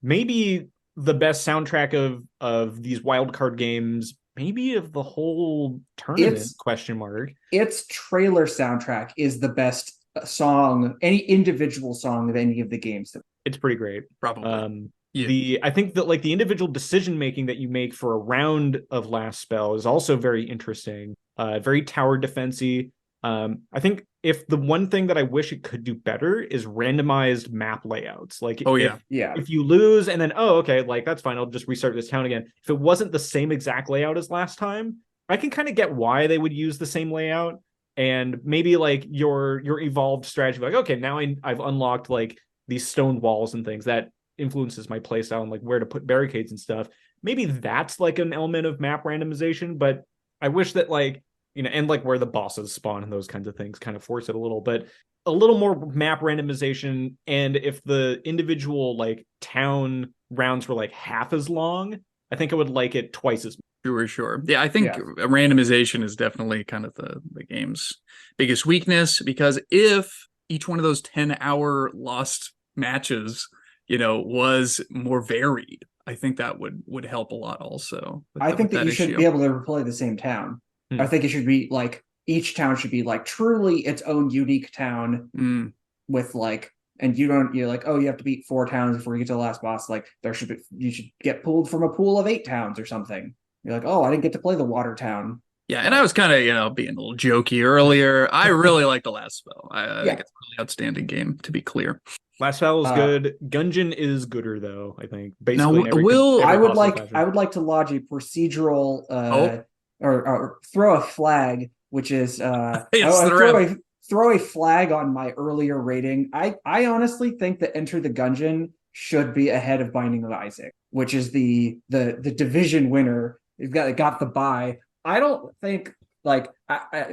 Maybe the best soundtrack of these wildcard games, maybe of the whole tournament, question mark. Its trailer soundtrack is the best song, any individual song of any of the games. It's pretty great. Probably. I think that like the individual decision making that you make for a round of last spell is also very interesting. Very tower defensey. I think if the one thing that I wish it could do better is randomized map layouts. Like, if you lose and then okay, like that's fine, I'll just restart this town again. If it wasn't the same exact layout as last time, I can kind of get why they would use the same layout. And maybe like your evolved strategy, like okay, now I've unlocked like these stone walls and things that influences my playstyle and like where to put barricades and stuff. Maybe that's like an element of map randomization, but I wish that like, and like where the bosses spawn and those kinds of things kind of force it a little, but a little more map randomization. And if the individual like town rounds were like half as long, I think I would like it twice as much. Sure. Yeah, I think randomization is definitely kind of the game's biggest weakness, because if each one of those 10-hour lost matches, was more varied, I think that would help a lot also. I think that you should be able to replay the same town. I think it should be like each town should be like truly its own unique town with like, and you're like, oh, you have to beat 4 towns before you get to the last boss. Like you should get pulled from a pool of 8 towns or something. You're like, oh, I didn't get to play the water town. Yeah, and I was kind of, being a little jokey earlier. I really like the last spell. I think it's a really outstanding game, to be clear. Last spell is good. Gungeon is gooder though, I think. Basically, I would like to lodge a procedural or throw a flag, which is throw a flag on my earlier rating. I honestly think that Enter the Gungeon should be ahead of Binding of Isaac, which is the division winner. It got the bye. I don't think like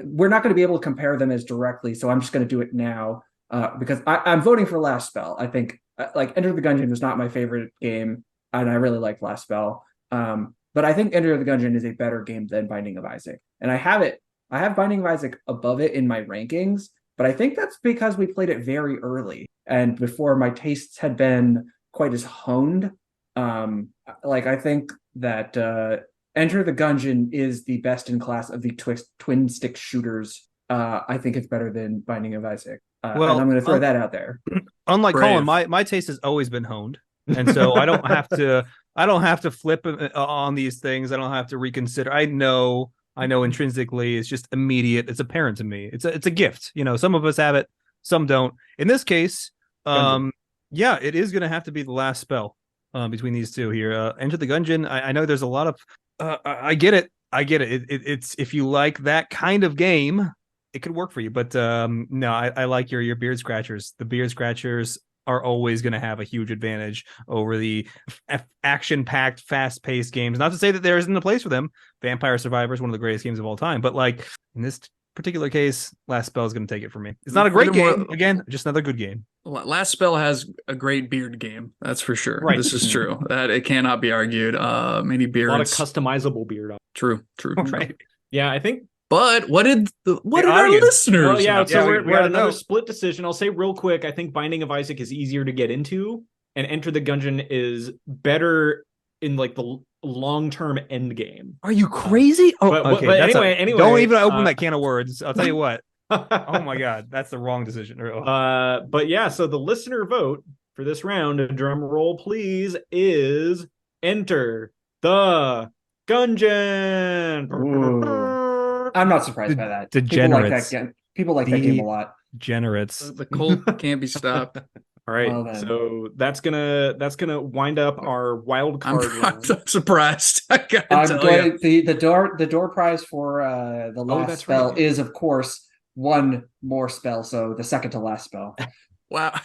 we're not going to be able to compare them as directly, so I'm just going to do it now because I'm voting for Last Spell. I think like Enter the Gungeon was not my favorite game, and I really liked Last Spell. But I think Enter the Gungeon is a better game than Binding of Isaac, and I have Binding of Isaac above it in my rankings, but I think that's because we played it very early and before my tastes had been quite as honed. Like I think that Enter the Gungeon is the best in class of the twin stick shooters. I think it's better than Binding of Isaac. And I'm going to throw that out there. Unlike Colin, my taste has always been honed, and so I don't have to flip on these things. I don't have to reconsider. I know intrinsically it's just immediate. It's apparent to me. It's a gift. Some of us have it, some don't. In this case, it is going to have to be the last spell between these two here. Enter the Gungeon. I know there's a lot of. I get it. It's if you like that kind of game, it could work for you. But no, I like your beard scratchers. The beard scratchers are always going to have a huge advantage over the action-packed, fast-paced games. Not to say that there isn't a place for them. Vampire Survivor is one of the greatest games of all time. But like in this particular case, Last Spell is going to take it for me. It's not a great game. Again, just another good game. Last Spell has a great beard game. That's for sure. Right. This is true. That it cannot be argued. Many beards. A lot of customizable beard. True. Right. Yeah, I think. But what did our listeners? Oh yeah, so we're at another split decision. I'll say real quick. I think Binding of Isaac is easier to get into, and Enter the Gungeon is better in like the long-term end game. Are you crazy? Okay. But anyway, don't even open that can of words. I'll tell you what. Oh my God, that's the wrong decision. But yeah, so the listener vote for this round, a drum roll please, is Enter the Gungeon. Ooh. I'm not surprised by that. Degenerates. People like that game a lot. Degenerates. The cult can't be stopped. All right, so that's gonna wind up our wild card. I'm surprised. The door prize for the last spell is of course one more spell, so the second to last spell. Wow.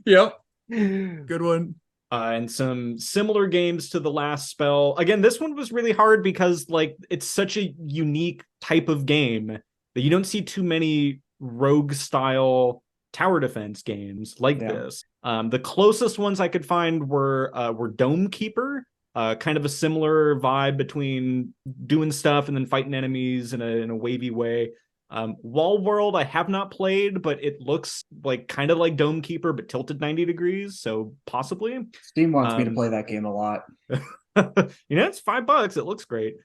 Yep. Good one. And some similar games to the last spell. Again, this one was really hard because like it's such a unique type of game that you don't see too many rogue style tower defense games like this. The closest ones I could find were Dome Keeper, kind of a similar vibe between doing stuff and then fighting enemies in a wavy way. Wall World I have not played, but it looks like kind of like Dome Keeper, but tilted 90 degrees, so possibly. Steam wants me to play that game a lot. It's $5. It looks great.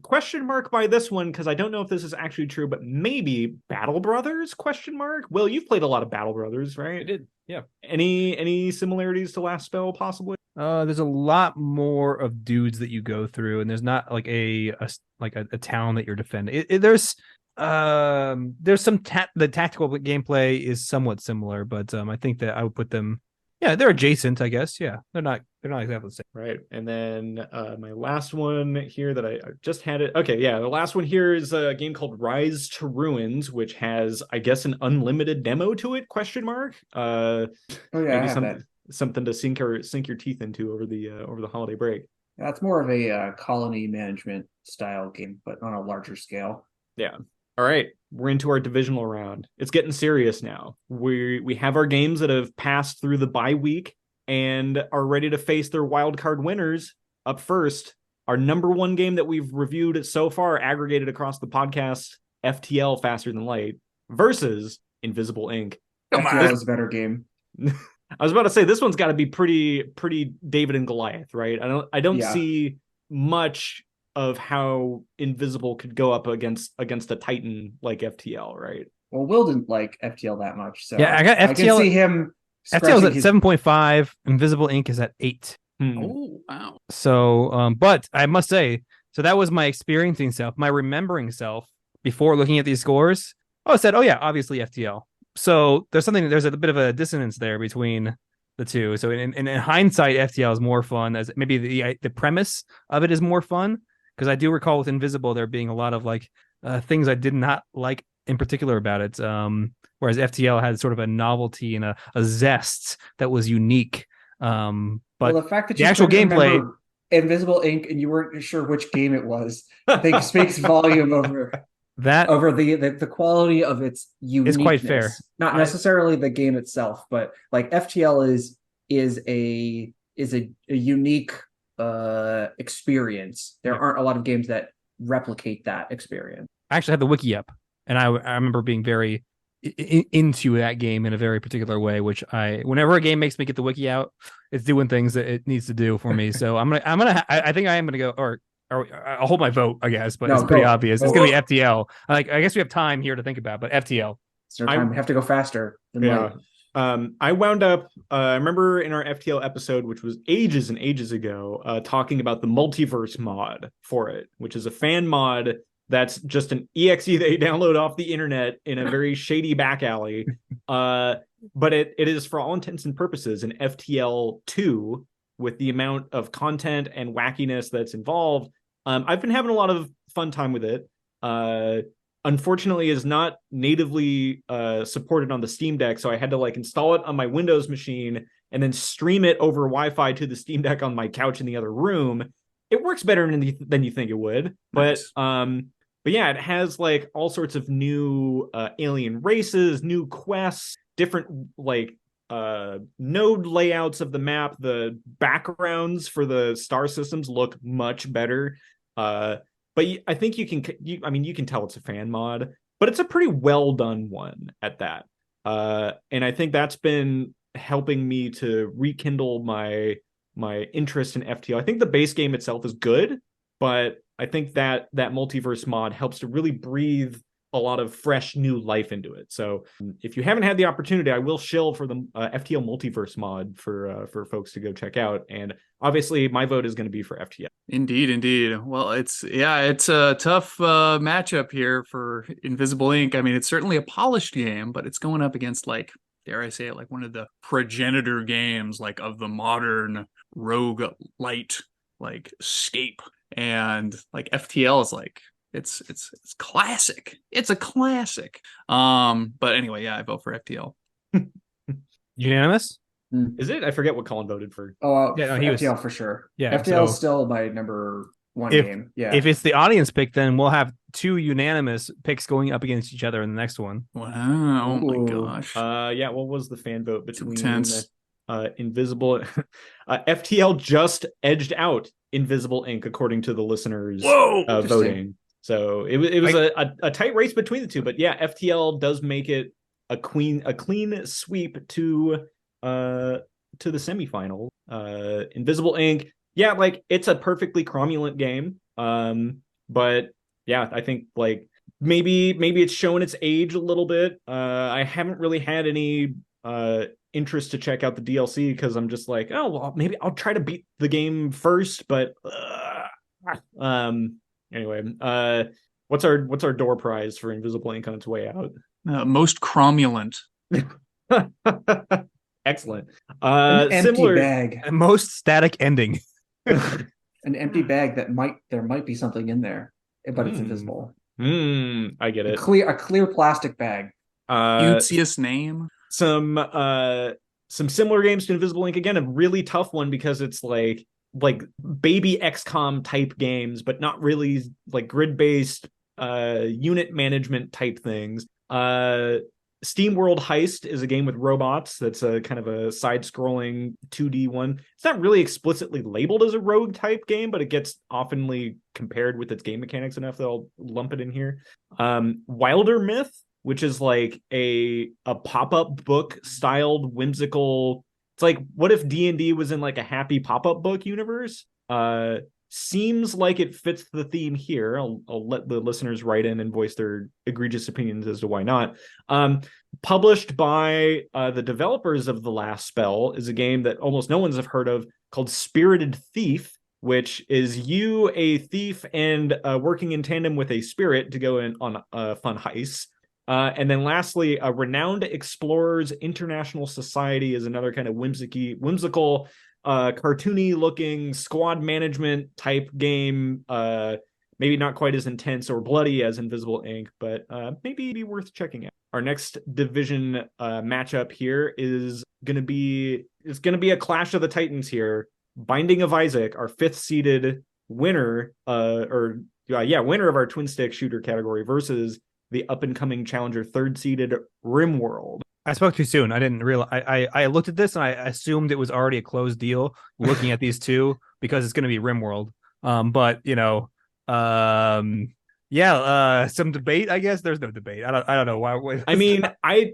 Question mark by this one, because I don't know if this is actually true, but maybe Battle Brothers? Question mark. Will, you've played a lot of Battle Brothers, right? I did. Yeah. Any similarities to Last Spell, possibly? There's a lot more of dudes that you go through, and there's not like a town that you're defending. There's some the tactical gameplay is somewhat similar, but I think that I would put them. Yeah, they're adjacent, I guess. Yeah, they're not exactly the same. Right. And then my last one here that I just had it. Okay, yeah, the last one here is a game called Rise to Ruins, which has, I guess, an unlimited demo to it, question mark. Oh yeah, I have that. Something to sink your teeth into over the holiday break. Yeah, it's more of a colony management style game, but on a larger scale. Yeah. All right, we're into our divisional round. It's getting serious now. We have our games that have passed through the bye week and are ready to face their wild card winners. Up first, our number one game that we've reviewed so far, aggregated across the podcast, FTL Faster Than Light, versus Invisible Ink. FTL is a better game. I was about to say this one's got to be pretty David and Goliath, right? I don't see much of how Invisible could go up against a Titan like FTL, right? Well, Will didn't like FTL that much, so yeah, I got FTL. I can see him. FTL is at 7.5. Invisible Ink is at 8. Oh wow! So, but I must say, so that was my experiencing self, my remembering self before looking at these scores. I said, oh yeah, obviously FTL. So there's a bit of a dissonance there between the two. So in hindsight, FTL is more fun, as maybe the premise of it is more fun. Because I do recall with Invisible there being a lot of like things I did not like in particular about it. Whereas FTL had sort of a novelty and a zest that was unique. But the fact that the actual gameplay, Invisible Ink, and you weren't sure which game it was, I think speaks volume over the quality of its uniqueness. It's quite fair. Not necessarily the game itself, but like FTL is a unique experience. There aren't a lot of games that replicate that experience. I actually had the wiki up, and I remember being very into that game in a very particular way, which whenever a game makes me get the wiki out, it's doing things that it needs to do for me. So I think I am gonna go, or I'll hold my vote, I guess, but it's pretty obvious. It's gonna be FTL. I guess we have time here to think about, but FTL. We have to go faster than light. I wound up, I remember in our FTL episode, which was ages and ages ago, talking about the multiverse mod for it, which is a fan mod that's just an exe that you download off the internet in a very shady back alley. But it is, for all intents and purposes, an FTL 2 with the amount of content and wackiness that's involved. I've been having a lot of fun time with it. Unfortunately, is not natively supported on the Steam Deck, so I had to install it on my Windows machine and then stream it over Wi-Fi to the Steam Deck on my couch in the other room. It works better than you think it would, but yeah, it has all sorts of new alien races, new quests, different node layouts of the map. The backgrounds for the star systems look much better. But I think you can tell it's a fan mod, but it's a pretty well done one at that. And I think that's been helping me to rekindle my interest in FTL. I think the base game itself is good, but I think that multiverse mod helps to really breathe a lot of fresh new life into it. So if you haven't had the opportunity, I will shill for the FTL multiverse mod for folks to go check out. And obviously my vote is going to be for FTL. Indeed. Well, it's a tough matchup here for Invisible Ink. I mean, it's certainly a polished game, but it's going up against, dare I say it, one of the progenitor games of the modern roguelite Scape. And FTL is it's classic. It's a classic. But anyway, yeah, I vote for FTL. Unanimous? Is it? I forget what Colin voted for. Oh, yeah, no, FTL for sure. Yeah, FTL is still my number one game. Yeah. If it's the audience pick, then we'll have two unanimous picks going up against each other in the next one. Wow! Oh my gosh. Yeah. What was the fan vote between Invisible? FTL just edged out Invisible Ink according to the listeners' voting. So it was a tight race between the two, but yeah, FTL does make it a clean sweep to the semifinal. Invisible Ink, yeah, like it's a perfectly cromulent game. But yeah, I think like maybe it's shown its age a little bit. I haven't really had any interest to check out the DLC because I'm just like, oh well, maybe I'll try to beat the game first, but anyway, what's our door prize for Invisible Ink on its way out? Most cromulent. Excellent. An empty Similar bag. Most static ending. An empty bag that there might be something in there, but it's invisible. I get it. A clear plastic bag. Cutesiest name. Some similar games to Invisible Ink. Again, a really tough one because it's like baby XCOM type games, but not really like grid-based unit management type things. Steam World Heist is a game with robots that's a kind of a side-scrolling 2D one. It's not really explicitly labeled as a rogue type game, but it gets oftenly compared with its game mechanics enough that I'll lump it in here. Wilder Myth, which is like a pop-up book styled whimsical. It's like, what if D&D was in like a happy pop-up book universe? Seems like it fits the theme here. I'll let the listeners write in and voice their egregious opinions as to why not. Published by the developers of The Last Spell is a game that almost no one's have heard of called Spirited Thief, which is you, a thief, and working in tandem with a spirit to go in on fun heists. And then lastly, Renowned Explorers International Society is another kind of whimsical cartoony looking squad management type game. Maybe not quite as intense or bloody as Invisible Ink, but maybe worth checking out. Our next division matchup here is gonna be a clash of the titans here. Binding of Isaac, our 5th seeded winner, winner of our twin stick shooter category, versus the up and coming challenger 3rd seeded Rimworld. I spoke too soon. I didn't realize. I looked at this and I assumed it was already a closed deal. Looking at these two because it's going to be Rimworld. But you know, some debate. I guess there's no debate. I don't know why. I mean, I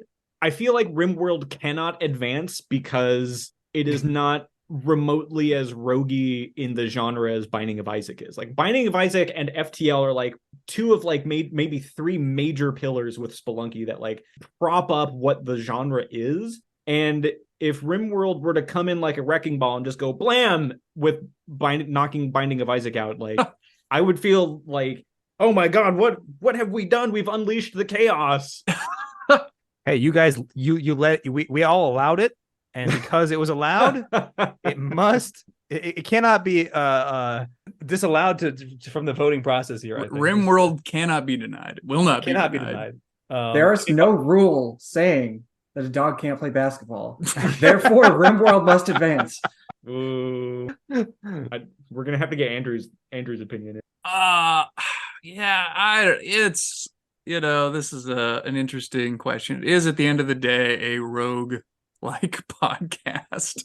feel like Rimworld cannot advance because it is not remotely as roguey in the genre as Binding of Isaac is. Like Binding of Isaac and FTL are like two of like maybe 3 major pillars with Spelunky that like prop up what the genre is. And if Rimworld were to come in like a wrecking ball and just go blam with knocking Binding of Isaac out, like I would feel like, oh my god, what have we done? We've unleashed the chaos. Hey, you guys, we all allowed it. And because it was allowed, it cannot be disallowed from the voting process here. Rimworld cannot be denied. Will not be denied. There is no rule saying that a dog can't play basketball. Therefore, Rimworld must advance. Ooh. We're gonna have to get Andrew's opinion. It's this is an interesting question. It is at the end of the day a rogue-like podcast.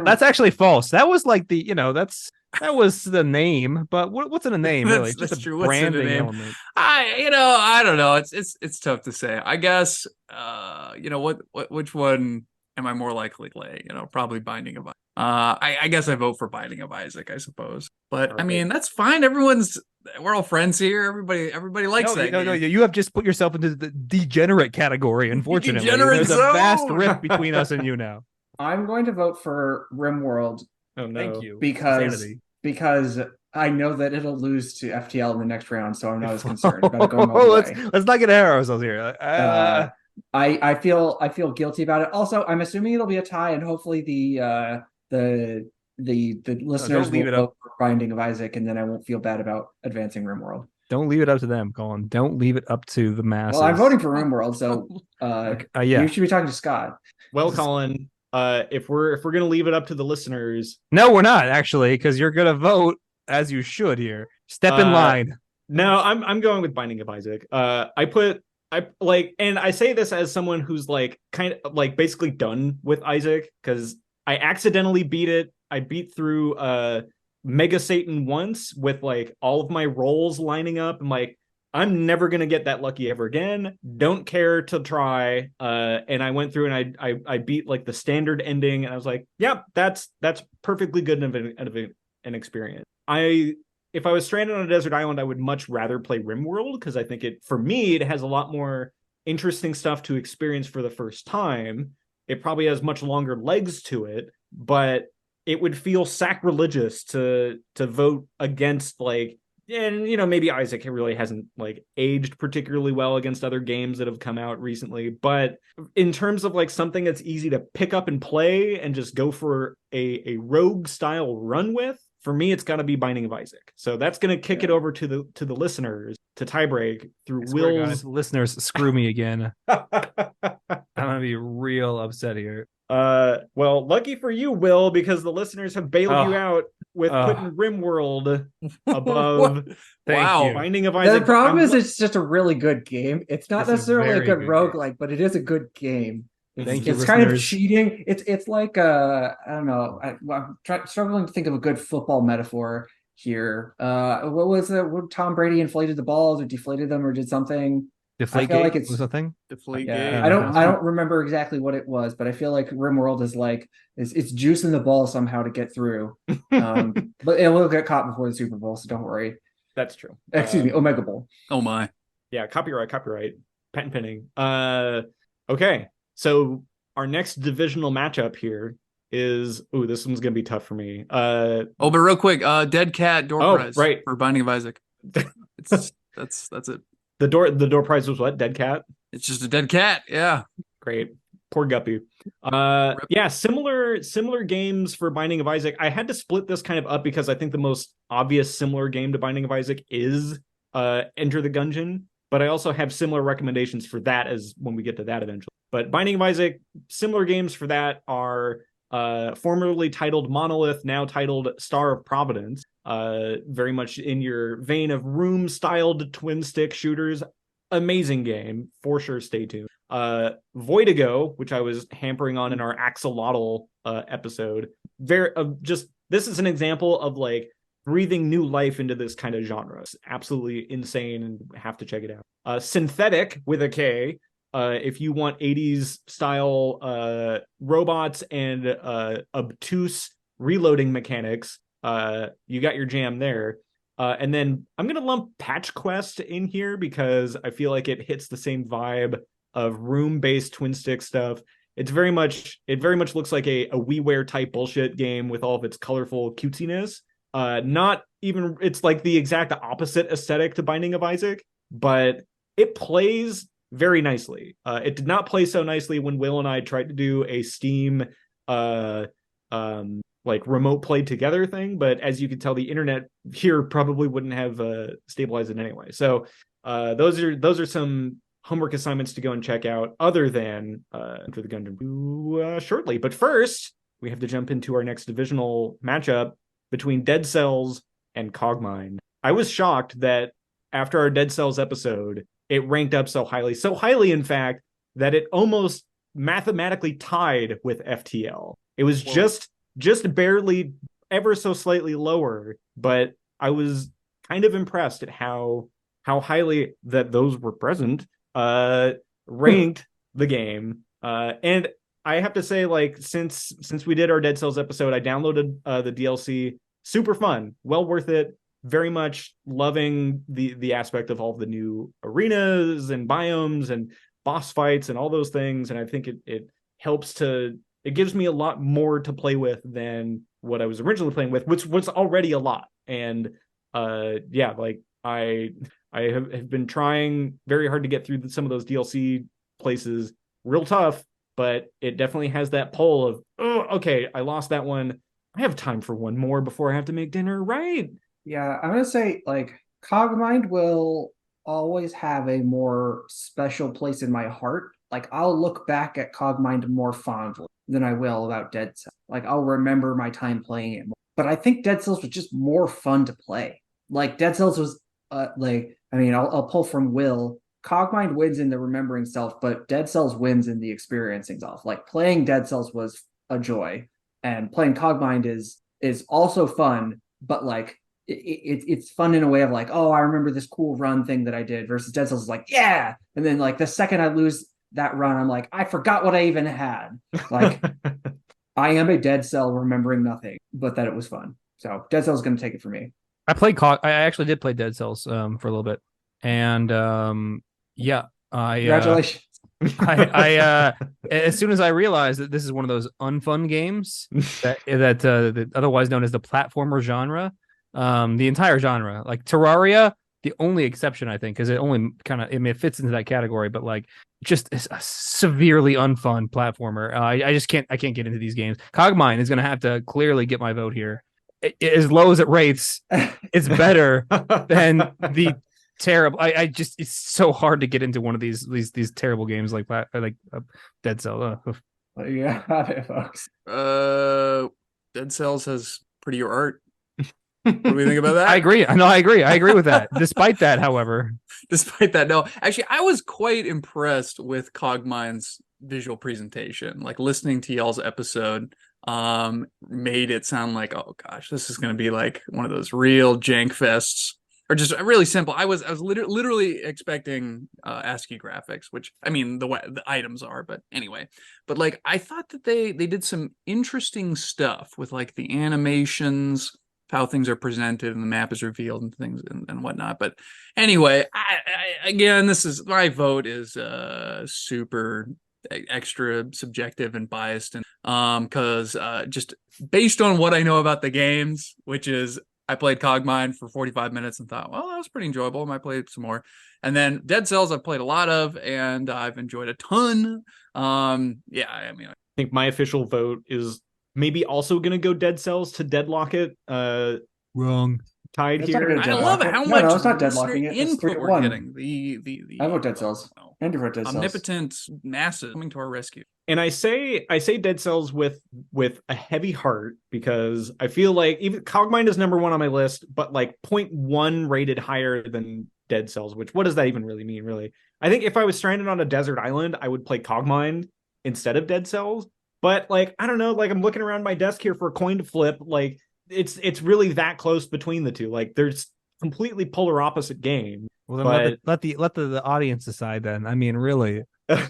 That's actually false. That was like that was the name, but what's in a name really? That's just true. a branding element. I don't know. It's tough to say. I guess which one am I more likely to play? Probably Binding of Isaac. I guess I vote for Binding of Isaac, I suppose. But right. I mean, that's fine. We're all friends here. Everybody likes that. No, you have just put yourself into the degenerate category, unfortunately. There's a vast rift between us and you now. I'm going to vote for Rimworld. Oh no. Thank you. Because I know that it'll lose to FTL in the next round, so I'm not as concerned about it going all the way. Let's not get ahead of ourselves here. I feel guilty about it. Also, I'm assuming it'll be a tie, and hopefully the listeners will vote for Binding of Isaac, and then I won't feel bad about advancing Rimworld. Don't leave it up to them, Colin. Don't leave it up to the masses. Well, I'm voting for Rimworld, so you should be talking to Scott. Well, Colin, if we're gonna leave it up to the listeners, no, we're not actually, because you're gonna vote as you should here. Step in line. No, I'm going with Binding of Isaac. And I say this as someone who's like kind of like basically done with Isaac because I accidentally beat it. I beat through Mega Satan once with like all of my rolls lining up. I'm like, I'm never gonna get that lucky ever again. Don't care to try. And I went through and I beat like the standard ending, and I was like, yep, that's perfectly good of an experience. If I was stranded on a desert island, I would much rather play Rimworld, because I think for me, it has a lot more interesting stuff to experience for the first time. It probably has much longer legs to it, but it would feel sacrilegious to vote against, like, and maybe Isaac really hasn't like aged particularly well against other games that have come out recently, but in terms of like something that's easy to pick up and play and just go for a rogue style run with, for me it's got to be Binding of Isaac. So that's going to kick it over to the listeners to tiebreak through Will's. Listeners, screw me again. I'm gonna be real upset here. Well, lucky for you, Will, because the listeners have bailed you out with putting Rimworld above Thank you. Binding of Isaac. The problem is it's just a really good game. It's not It's necessarily a good game. roguelike, but it is a good game. Thank you, It's kind of listeners. cheating. It's like I don't know. I'm struggling to think of a good football metaphor here. What was it? What Tom Brady inflated the balls or deflated them or did something? Deflate I feel like gate it's- was a thing. Deflate Yeah, game. I don't remember exactly what it was, but I feel like Rimworld is like it's juicing the ball somehow to get through. But it will get caught before the Super Bowl, so don't worry. That's true. Excuse me, Omega Bowl. Oh my. Yeah, copyright, patent pending. Okay, so our next divisional matchup here is this one's gonna be tough for me. But real quick, Dead Cat door prize right. for Binding of Isaac. That's it. The door prize was what? Dead Cat? It's just a dead cat. Yeah. Great. Poor Guppy. Yeah, similar games for Binding of Isaac. I had to split this kind of up because I think the most obvious similar game to Binding of Isaac is Enter the Gungeon, but I also have similar recommendations for that as when we get to that eventually. But Binding of Isaac, similar games for that are formerly titled Monolith, now titled Star of Providence. Very much in your vein of room-styled twin-stick shooters. Amazing game, for sure. Stay tuned. Voidigo, which I was hampering on in our Axolotl episode. This is an example of like breathing new life into this kind of genre. It's absolutely insane, and have to check it out. Synthetic with a K. If you want 80s style robots and obtuse reloading mechanics, you got your jam there. And then I'm going to lump Patch Quest in here because I feel like it hits the same vibe of room-based twin stick stuff. It very much looks like a WiiWare type bullshit game with all of its colorful cutesiness. It's like the exact opposite aesthetic to Binding of Isaac, but it plays very nicely. It did not play so nicely when Will and I tried to do a Steam like remote play together thing, but as you can tell, the internet here probably wouldn't have stabilized it anyway. So those are some homework assignments to go and check out, other than Enter the Gungeon shortly. But first, we have to jump into our next divisional matchup between Dead Cells and Cogmind. I was shocked that after our Dead Cells episode, it ranked up so highly, in fact, that it almost mathematically tied with FTL. It was just barely, ever so slightly lower, but I was kind of impressed at how highly that those were present ranked the game. And I have to say, like, since we did our Dead Cells episode, I downloaded the DLC. Super fun, well worth it. Very much loving the aspect of all the new arenas and biomes and boss fights and all those things. And I think it helps to, it gives me a lot more to play with than what I was originally playing with, which was already a lot. And yeah, like I have been trying very hard to get through some of those DLC places. Real tough, but it definitely has that pull of, oh, okay, I lost that one. I have time for one more before I have to make dinner, right? Yeah, I'm gonna say like Cogmind will always have a more special place in my heart. Like I'll look back at Cogmind more fondly than I will about Dead Cells. Like I'll remember my time playing it more. But I think Dead Cells was just more fun to play. Like Dead Cells was I'll pull from Will. Cogmind wins in the remembering self, but Dead Cells wins in the experiencing self. Like playing Dead Cells was a joy, and playing Cogmind is also fun, but like it's fun in a way of like, oh, I remember this cool run thing that I did, versus Dead Cells is like, yeah, and then like the second I lose that run, I'm like, I forgot what I even had. Like, I am a Dead Cell remembering nothing, but that it was fun. So Dead Cell's going to take it for me. I actually did play Dead Cells for a little bit, and yeah, Congratulations. I as soon as I realized that this is one of those unfun games that otherwise known as the platformer genre, the entire genre, like Terraria, the only exception I think, because it only kind of, I mean, it fits into that category, but like just it's a severely unfun platformer. I just can't get into these games. Cogmind is going to have to clearly get my vote here. As low as it rates, it's better than the terrible. I just, it's so hard to get into one of these terrible games like Dead Cell. Yeah, folks. Dead Cells has prettier art. What do we think about that? I agree. I agree with that. Despite that, however, no. Actually, I was quite impressed with Cogmind's visual presentation. Like, listening to y'all's episode made it sound like, oh gosh, this is going to be like one of those real jank fests, or just really simple. I was literally expecting ASCII graphics, which, I mean, the items are, but anyway. But like, I thought that they did some interesting stuff with like the animations, how things are presented and the map is revealed and things and whatnot. But anyway, I again, this is, my vote is super extra subjective and biased, and because just based on what I know about the games, which is I played Cogmind for 45 minutes and thought, well, that was pretty enjoyable, I might play some more. And then Dead Cells I've played a lot of and I've enjoyed a ton. Yeah, I mean, I think my official vote is maybe also gonna go Dead Cells to deadlock it. Wrong. Tied It's here. I love how much no, it's not deadlocking it. It's input 3-1. we're getting. The I vote Dead Cells. Andrew vote Dead Cells. omnipotent masses coming to our rescue. And I say Dead Cells with a heavy heart, because I feel like even Cogmind is number one on my list, but like 0.1 rated higher than Dead Cells, which, what does that even really mean, really? I think if I was stranded on a desert island, I would play Cogmind instead of Dead Cells. But like, I don't know, like I'm looking around my desk here for a coin to flip. Like it's really that close between the two. Like there's completely polar opposite game. Well, then let the audience decide then. I mean, really. They've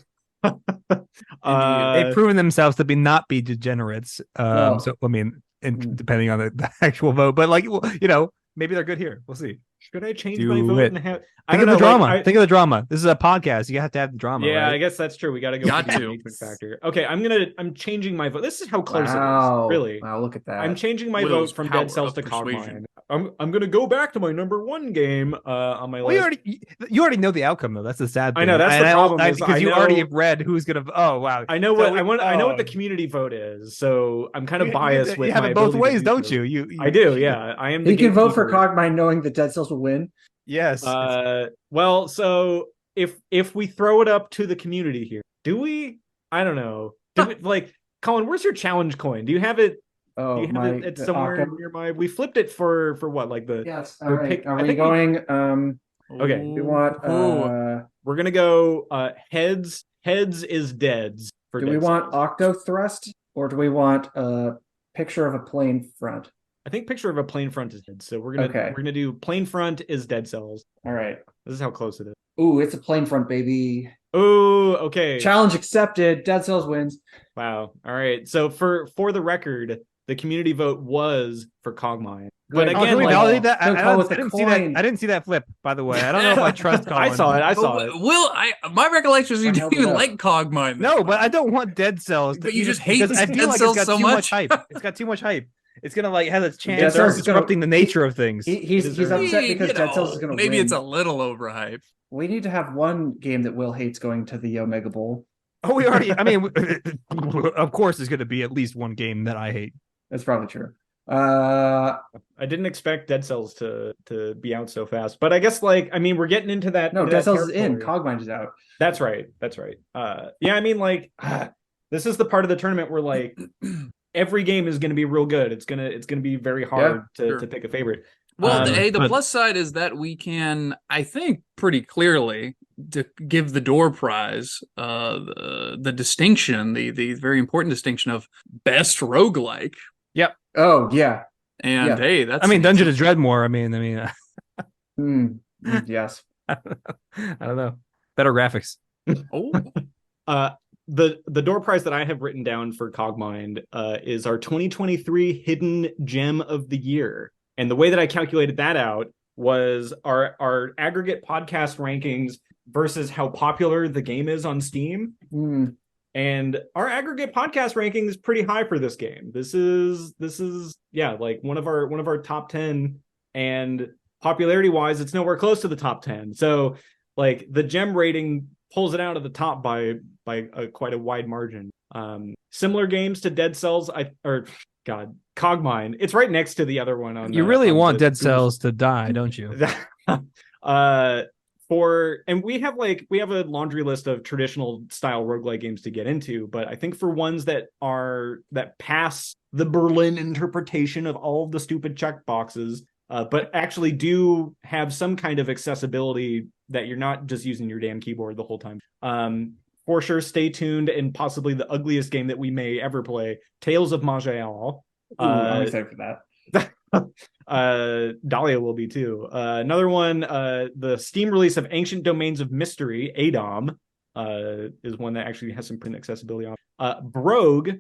proven themselves to not be degenerates. So I mean, depending on the actual vote, but like, you know, maybe they're good here. We'll see. Should I change my vote and have? Think of the drama. Think of the drama. This is a podcast. You have to have the drama. Yeah, right? I guess that's true. We got to go with the engagement factor. Okay, I'm changing my vote. This is how close it is. Really. Wow, look at that. I'm changing my vote from Dead Cells to Cogmind. I'm gonna go back to my number one game on my list. You already know the outcome though. That's the sad thing. I know that's the problem, because you already have read who's gonna. Oh wow. I know what I want. I know what the community vote is, so I'm kind of biased with. You have it both ways, don't you? I do. Yeah, I am. You can vote for Cogmind knowing that Dead Cells will win. Yes. Well, so if we throw it up to the community here, do we? I don't know. Do we, like, Colin, where's your challenge coin? Do you have it? Oh, it's somewhere nearby. We flipped it for what? Like the yes. All right. Are we going? Okay. We want. We're gonna go. Heads. Heads is deads. Do we want Octo Thrust, or do we want a picture of a plane front? I think picture of a plane front is dead. So we're gonna do plane front is Dead Cells. All right. This is how close it is. Ooh, it's a plane front, baby. Ooh, okay. Challenge accepted. Dead Cells wins. Wow. All right. So for the record, the community vote was for Cogmind. But again, validate that? I didn't see that flip, by the way. I don't know if I trust Colin. I saw it. My recollection is you didn't even like Cogmind. No, but I don't want Dead Cells. But you just hate Dead Cells so much. Hype. It's got too much hype. It's gonna have its chance of disrupting the nature of things. He's upset because Dead Cells is gonna maybe win. It's a little overhyped. We need to have one game that Will hates going to the Omegabowl. Oh, we already. I mean, of course, there's going to be at least one game that I hate. That's probably true. I didn't expect Dead Cells to be out so fast, but I guess we're getting into that. No, Dead Cells is in. Cogmind is out. That's right. Yeah, I mean, this is the part of the tournament where every game is going to be real good. It's gonna be very hard to pick a favorite. Well, the plus side is that we can, I think, pretty clearly to give the door prize the distinction, the very important distinction of best roguelike. Yep. Oh yeah, And hey, that's I mean, Dungeon of Dreadmore. I mean, Yes. I don't know. Better graphics. Oh, The door prize that I have written down for Cogmind is our 2023 hidden gem of the year. And the way that I calculated that out was our aggregate podcast rankings versus how popular the game is on Steam. And our aggregate podcast ranking is pretty high for this game. This is like one of our top 10, and popularity wise it's nowhere close to the top 10. So like the gem rating pulls it out of the top by quite a wide margin. Similar games to Dead Cells, Cogmind. It's right next to the other one on. You really want Dead Cells to die, don't you? And we have a laundry list of traditional style roguelike games to get into, but I think for ones that pass the Berlin interpretation of all of the stupid check boxes, but actually do have some kind of accessibility that you're not just using your damn keyboard the whole time. For sure, stay tuned, and possibly the ugliest game that we may ever play, Tales of Maj'Al. I'm excited for that. Dahlia will be too. Another one, the Steam release of Ancient Domains of Mystery, ADOM, is one that actually has some print accessibility on. Brogue,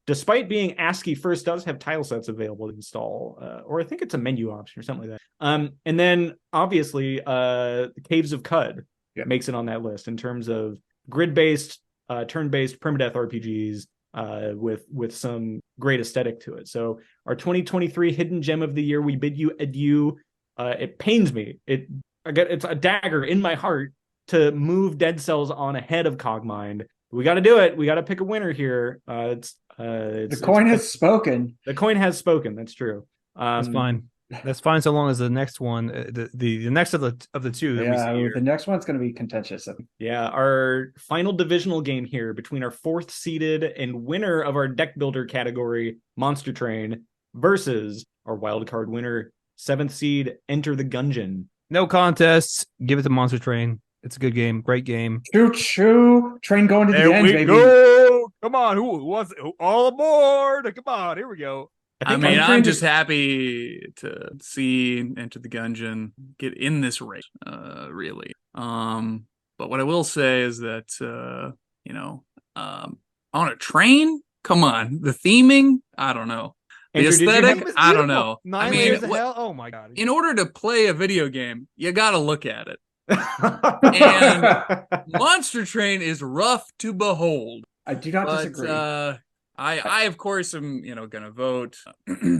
despite being ASCII first, does have tile sets available to install, or I think it's a menu option or something like that. And then obviously, Caves of Cud makes it on that list in terms of grid-based, turn-based permadeath RPGs with some great aesthetic to it. So our 2023 hidden gem of the year, we bid you adieu. It pains me. It's a dagger in my heart to move Dead Cells on ahead of Cogmind. We got to do it. We got to pick a winner here. The coin has spoken. The coin has spoken. That's true. That's fine. That's fine so long as the next one, the next of the two that we see here. The next one's going to be contentious. Yeah, our final divisional game here between our 4th seeded and winner of our deck builder category, Monster Train, versus our wildcard winner, 7th seed, Enter the Gungeon. No contests. Give it to Monster Train. It's a good game. Great game. Choo-choo. Train going to the end, baby. Go. Come on. Who wants it? All aboard. Come on. Here we go. I'm just happy to see Enter the Gungeon get in this race, really. But what I will say is that, on a train, come on, the theming, I don't know. The aesthetic, I don't know. 9 layers of hell? Oh my God. In order to play a video game, you got to look at it. And Monster Train is rough to behold. I do not disagree. I of course am gonna vote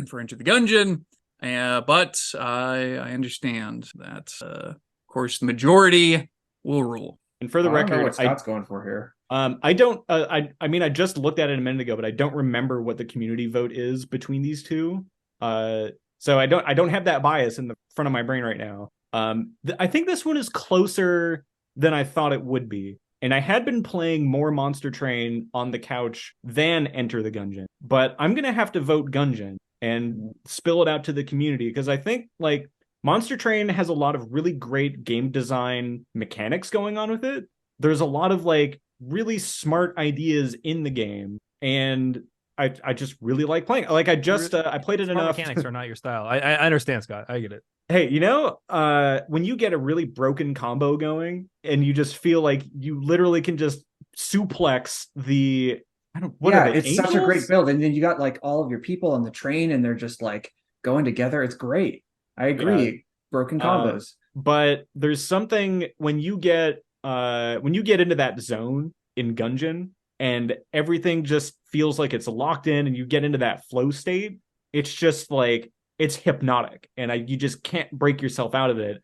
for Enter the Gungeon, but I understand that of course the majority will rule. And for the record, I don't know what Scott's going for here. I don't. I just looked at it a minute ago, but I don't remember what the community vote is between these two. So I don't have that bias in the front of my brain right now. I think this one is closer than I thought it would be. And I had been playing more Monster Train on the couch than Enter the Gungeon. But I'm going to have to vote Gungeon and spill it out to the community, because I think like Monster Train has a lot of really great game design mechanics going on with it. There's a lot of like really smart ideas in the game. And I just really like playing. Like I played it enough. Mechanics are not your style. I understand, Scott. I get it. Hey, when you get a really broken combo going and you just feel like you literally can just suplex it's such a great build. And then you got like all of your people on the train and they're just like going together. It's great. I agree. Yeah. Broken combos. But there's something when you get into that zone in Gungeon and everything just feels like it's locked in and you get into that flow state, it's just like, it's hypnotic, and you just can't break yourself out of it.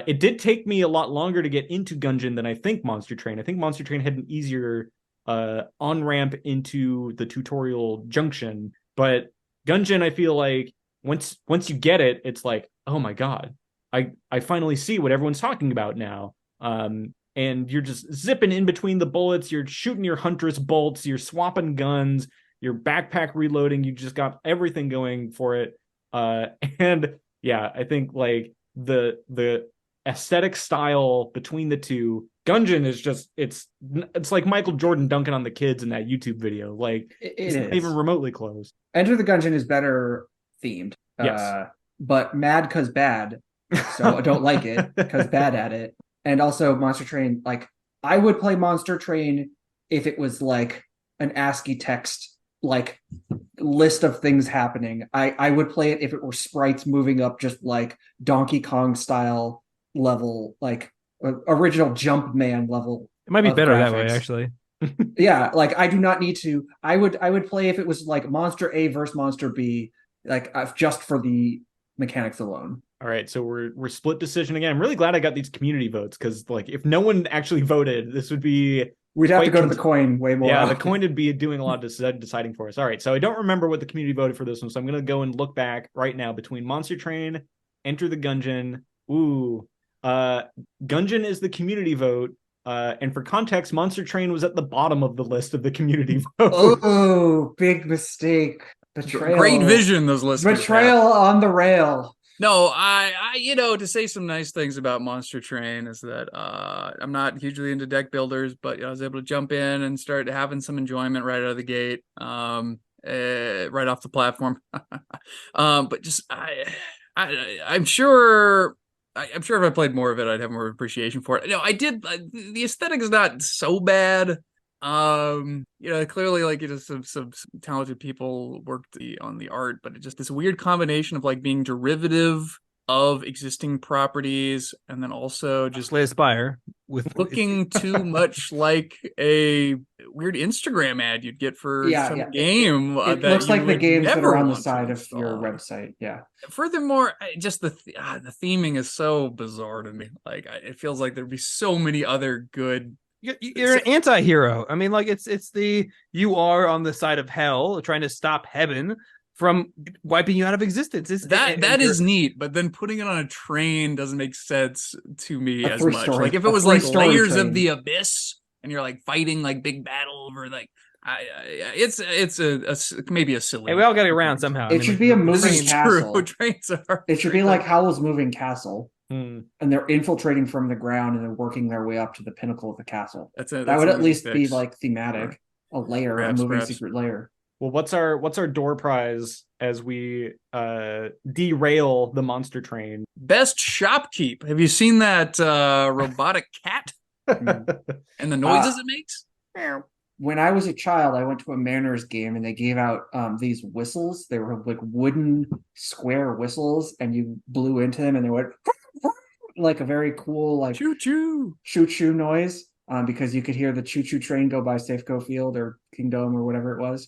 It did take me a lot longer to get into Gungeon than I think Monster Train. I think Monster Train had an easier on-ramp into the tutorial junction, but Gungeon, I feel like once you get it, it's like, oh my God, I finally see what everyone's talking about now. And you're just zipping in between the bullets, you're shooting your Huntress bolts, you're swapping guns, you're backpack reloading, you just got everything going for it. And yeah, I think like the aesthetic style between the two, Gungeon is just it's like Michael Jordan dunking on the kids in that YouTube video. Like it's not even remotely close. Enter the Gungeon is better themed. Yes. But mad cause bad. So I don't like it because bad at it. And also Monster Train, like I would play Monster Train if it was like an ASCII text, like list of things happening. I would play it if it were sprites moving up just like Donkey Kong style level, like original Jumpman level. It might be of better that way, graphics. actually. Yeah, like I do not need to. I would play if it was like Monster A versus Monster B, like just for the mechanics alone. All right, so we're split decision again. I'm really glad I got these community votes because like if no one actually voted, this would be We'd have to quite go to the coin way more. yeah, the often. coin would be doing a lot of deciding for us. All right, so I don't remember what the community voted for this one, so I'm gonna go and look back right now between Monster Train, Enter the Gungeon. Ooh, Gungeon is the community vote. And for context, Monster Train was at the bottom of the list of the community vote. Oh, big mistake. Betrayal. Great vision those listeners Betrayal have. on the rail. No, I to say some nice things about Monster Train is that I'm not hugely into deck builders, but I was able to jump in and start having some enjoyment right out of the gate, right off the platform. But just I'm sure if I played more of it, I'd have more appreciation for it. No, I did. The aesthetic is not so bad. Clearly, like some talented people worked on the art, but it just this weird combination of like being derivative of existing properties and then also just Slay the Spire with looking too much like a weird Instagram ad you'd get for some game. It that looks you like the would games that never are on the want to side of your install. website. Yeah. Furthermore, just the theming is so bizarre to me. Like it feels like there'd be so many other good. You're an anti-hero. I mean, like it's you are on the side of hell trying to stop heaven from wiping you out of existence. That is neat, but then putting it on a train doesn't make sense to me as much. Story, like if it was like layers train. of the abyss and you're like fighting like big battle over like it's maybe a silly. Hey, we all got to get around somehow. It should be a moving castle. True. Trains are. It should be like Howl's Moving Castle. Hmm. And they're infiltrating from the ground and they're working their way up to the pinnacle of the castle. That would at least be like thematic, a layer, a moving secret layer. Well, what's our door prize as we derail the Monster Train? Best shopkeep. Have you seen that robotic cat and the noises it makes? When I was a child, I went to a Mariners game and they gave out these whistles. They were like wooden square whistles, and you blew into them and they went like a very cool like choo-choo noise because you could hear the choo-choo train go by Safeco Field or Kingdom or whatever it was.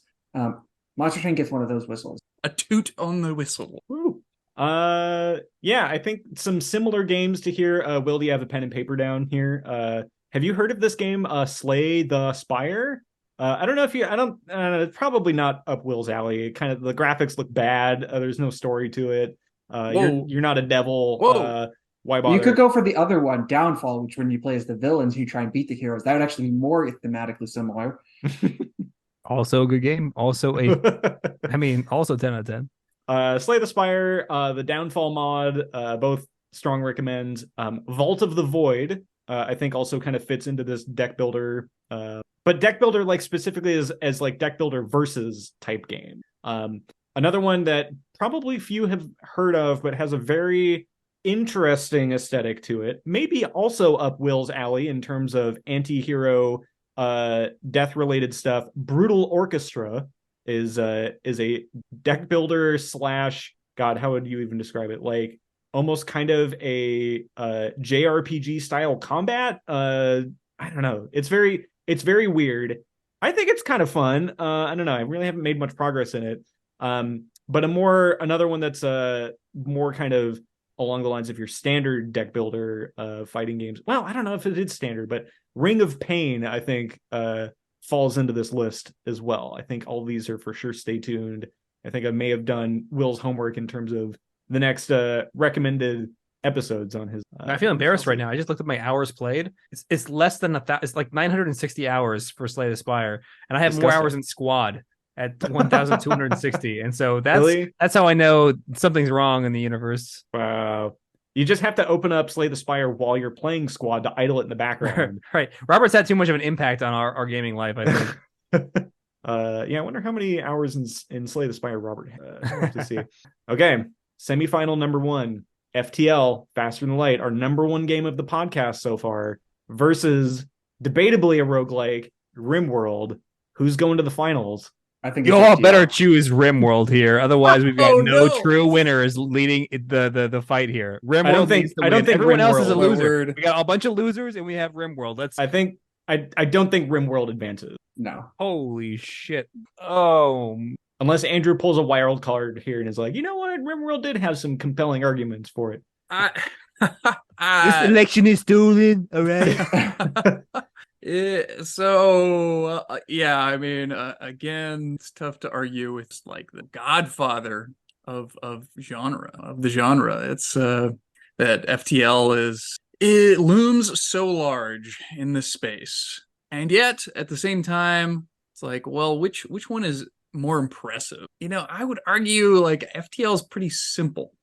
Monster Train gets one of those whistles. A toot on the whistle. Woo. Yeah, I think some similar games to here. Will, do you have a pen and paper down here? Have you heard of this game, Slay the Spire? I don't know if you. I don't. It's probably not up Will's alley. Kind of the graphics look bad. There's no story to it. You're not a devil. Why bother? You could go for the other one, Downfall, which when you play as the villains, you try and beat the heroes. That would actually be more thematically similar. Also a good game. Also also 10 out of 10. Slay the Spire, the Downfall mod, both strong recommends. Vault of the Void, I think also kind of fits into this deck builder, but deck builder like specifically as like deck builder versus type game. Another one that probably few have heard of, but has a very interesting aesthetic to it. Maybe also up Will's alley in terms of anti-hero, death related stuff. Brutal Orchestra is a deck builder / God, how would you even describe it? Like almost kind of a JRPG style combat. I don't know. It's very weird. I think it's kind of fun. I don't know. I really haven't made much progress in it. But another one that's more kind of along the lines of your standard deck builder fighting games. Well, I don't know if it is standard, but Ring of Pain, I think, falls into this list as well. I think all these are for sure. Stay tuned. I think I may have done Will's homework in terms of the next recommended episodes on his. I feel embarrassed right now. I just looked at my hours played. It's less than it's like 960 hours for Slay the Spire, and I have more hours in Squad at 1,260, and so that's how I know something's wrong in the universe. Wow. You just have to open up Slay the Spire while you're playing Squad to idle it in the background. Right. Robert's had too much of an impact on our gaming life, I think. Yeah, I wonder how many hours in Slay the Spire Robert had. I'll have to see. Okay. semifinal number 1, FTL, Faster Than Light, our number 1 game of the podcast so far, versus debatably a roguelike, Rimworld. Who's going to the finals? I think You it's all FTL. better choose Rimworld here. Otherwise, we've got Oh, no no. true winners leading the fight here. Rimworld I don't think- needs to I don't win. think Everyone else is a Rimworld- My loser. word. We got a bunch of losers, and we have Rimworld. Let's. I don't think Rimworld advances. No. Holy shit! Oh, Unless Andrew pulls a wild card here and is like, you know what? Rimworld did have some compelling arguments for it. I- election is stolen. All right. Yeah, I mean, again, it's tough to argue. It's like the godfather of the genre. It's that FTL it looms so large in this space, and yet at the same time, it's like, well, which one is more impressive? I would argue like FTL is pretty simple.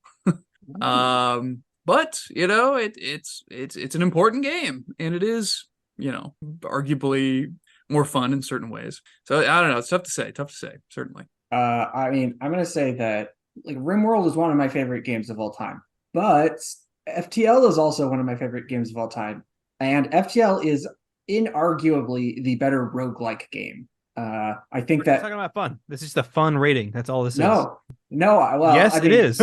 But it's an important game, and it is arguably more fun in certain ways. So I don't know. It's tough to say. Certainly. I mean, I'm gonna say that like Rimworld is one of my favorite games of all time, but FTL is also one of my favorite games of all time, and FTL is inarguably the better roguelike game. I think We're that talking about fun. This is the fun rating. That's all this is. no, well, Yes, I it mean, is.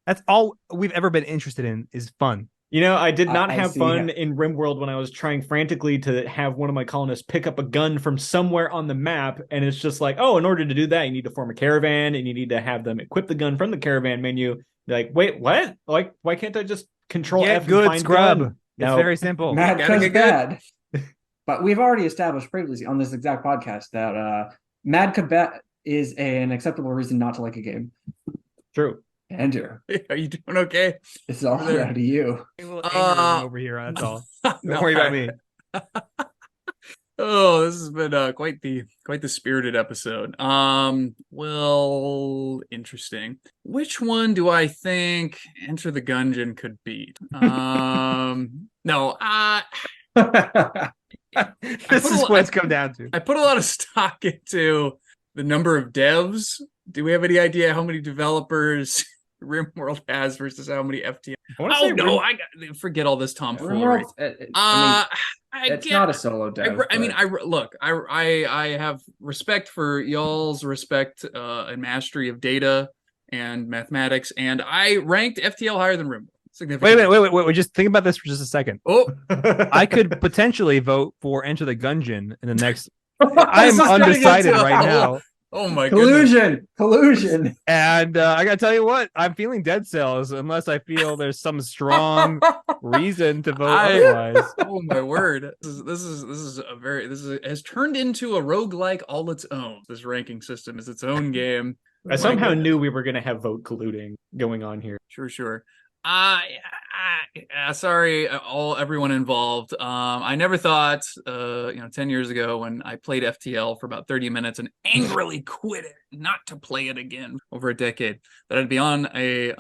That's all we've ever been interested in is fun. I did not I have see. fun in Rimworld when I was trying frantically to have one of my colonists pick up a gun from somewhere on the map, and it's just like, oh, in order to do that, you need to form a caravan, and you need to have them equip the gun from the caravan menu. You're like, wait, what? Like, why can't I just control Get F and good, find scrub. gun? It's No. very simple. Mad Gotta cuz get bad. But we've already established previously on this exact podcast that mad cuz bad is an acceptable reason not to like a game. True. Andrew, Are you doing okay? this is all There. down to you. A little anger over here. That's all. Don't worry about me. Oh, this has been quite the spirited episode. Well, interesting. Which one do I think Enter the Gungeon could beat? No, This is what it's come down to. I put a lot of stock into the number of devs. Do we have any idea how many developers Rimworld has versus how many FTL? Oh no, forget all this tomfoolery. Rimworld, I it's get- not a solo dev. I mean, but- I have respect for y'all's respect and mastery of data and mathematics, and I ranked FTL higher than Rimworld. Wait a minute. Wait. Just think about this for just a second. Oh, I could potentially vote for Enter the Gungeon in the next. This I'm is turning undecided into a right now, oh my goodness. collusion. and I gotta tell you what, I'm feeling Dead Cells unless I feel there's some strong reason to vote otherwise. Oh my word! This has turned into a roguelike all its own. This ranking system is its own game. I somehow knew we were going to have vote colluding going on here. Sure. Sorry, everyone involved. I never thought, 10 years ago when I played FTL for about 30 minutes and angrily quit it, not to play it again over a decade, that I'd be on a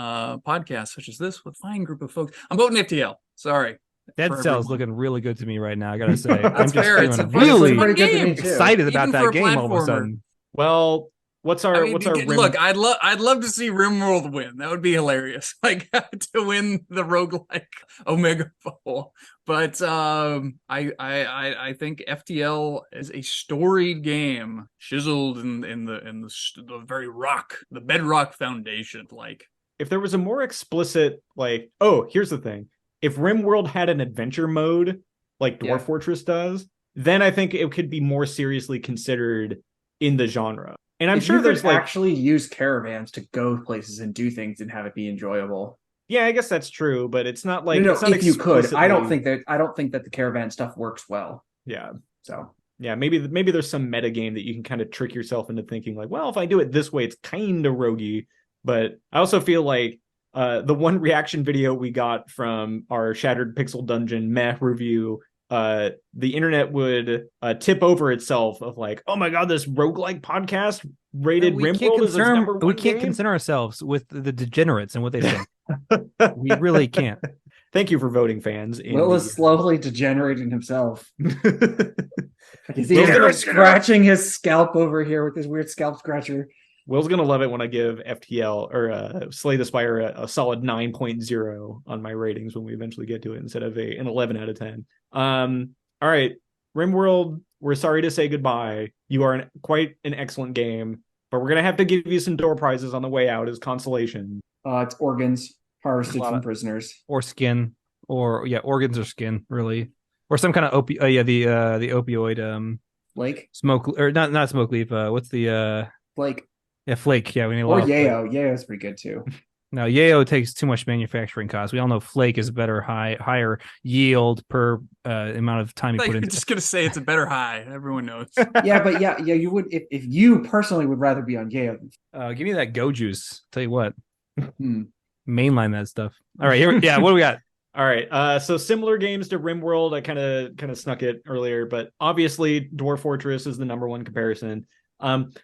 podcast such as this with a fine group of folks. I'm voting FTL. Sorry. Dead for Cells everyone. looking really good to me right now. I gotta say, I'm That's just fair. It's feeling a really fun pretty good to me game. too. excited about Even that for a game all of a platformer. sudden. Well, what's our Rim? Look, I'd love to see Rimworld win. That would be hilarious. Like to win the roguelike Omegabowl. But I think FTL is a storied game, chiseled in the very the bedrock foundation. Like If there was a more explicit, like, oh, here's the thing. If Rimworld had an adventure mode like Dwarf Yeah. Fortress does, then I think it could be more seriously considered in the genre. And I'm If sure you there's could like, actually use caravans to go places and do things and have it be enjoyable. yeah, I guess that's true, but it's not like No, it's not if you could, I don't explicitly- think that the caravan stuff works well. Yeah, So yeah, maybe there's some meta game that you can kind of trick yourself into thinking like, well, if I do it this way, it's kind of roguey. But I also feel like the one reaction video we got from our Shattered Pixel Dungeon meh review, the internet would tip over itself of like, oh my god, this roguelike podcast rated Rimworld as its number one we can't game? concern ourselves with the degenerates and what they think. We really can't. Thank you for voting, fans. in Will the- is slowly degenerating himself. He's Will even is- scratching his scalp over here with his weird scalp scratcher. Will's gonna love it when I give FTL or Slay the Spire a solid 9.0 on my ratings when we eventually get to it instead of an 11 out of 10. All right, Rimworld, we're sorry to say goodbye. You are quite an excellent game, but we're gonna have to give you some door prizes on the way out as consolation. It's organs harvested from prisoners, or skin, or organs or skin, really, or some kind of the opioid Flake, smoke, or not smoke leaf. What's the Flake? Yeah, flake. Yeah, we need a Or lot. yayo. Yayo's pretty good too. No, yayo takes too much manufacturing costs. We all know flake is better, higher yield per amount of time you put You're into. just gonna say it's a better high. Everyone knows. Yeah, but you would if you personally would rather be on yayo. Give me that go juice. Tell you what, Hmm. mainline that stuff. All right, here. Yeah, what do we got? All right. So similar games to Rimworld. I kind of snuck it earlier, but obviously Dwarf Fortress is the number one comparison.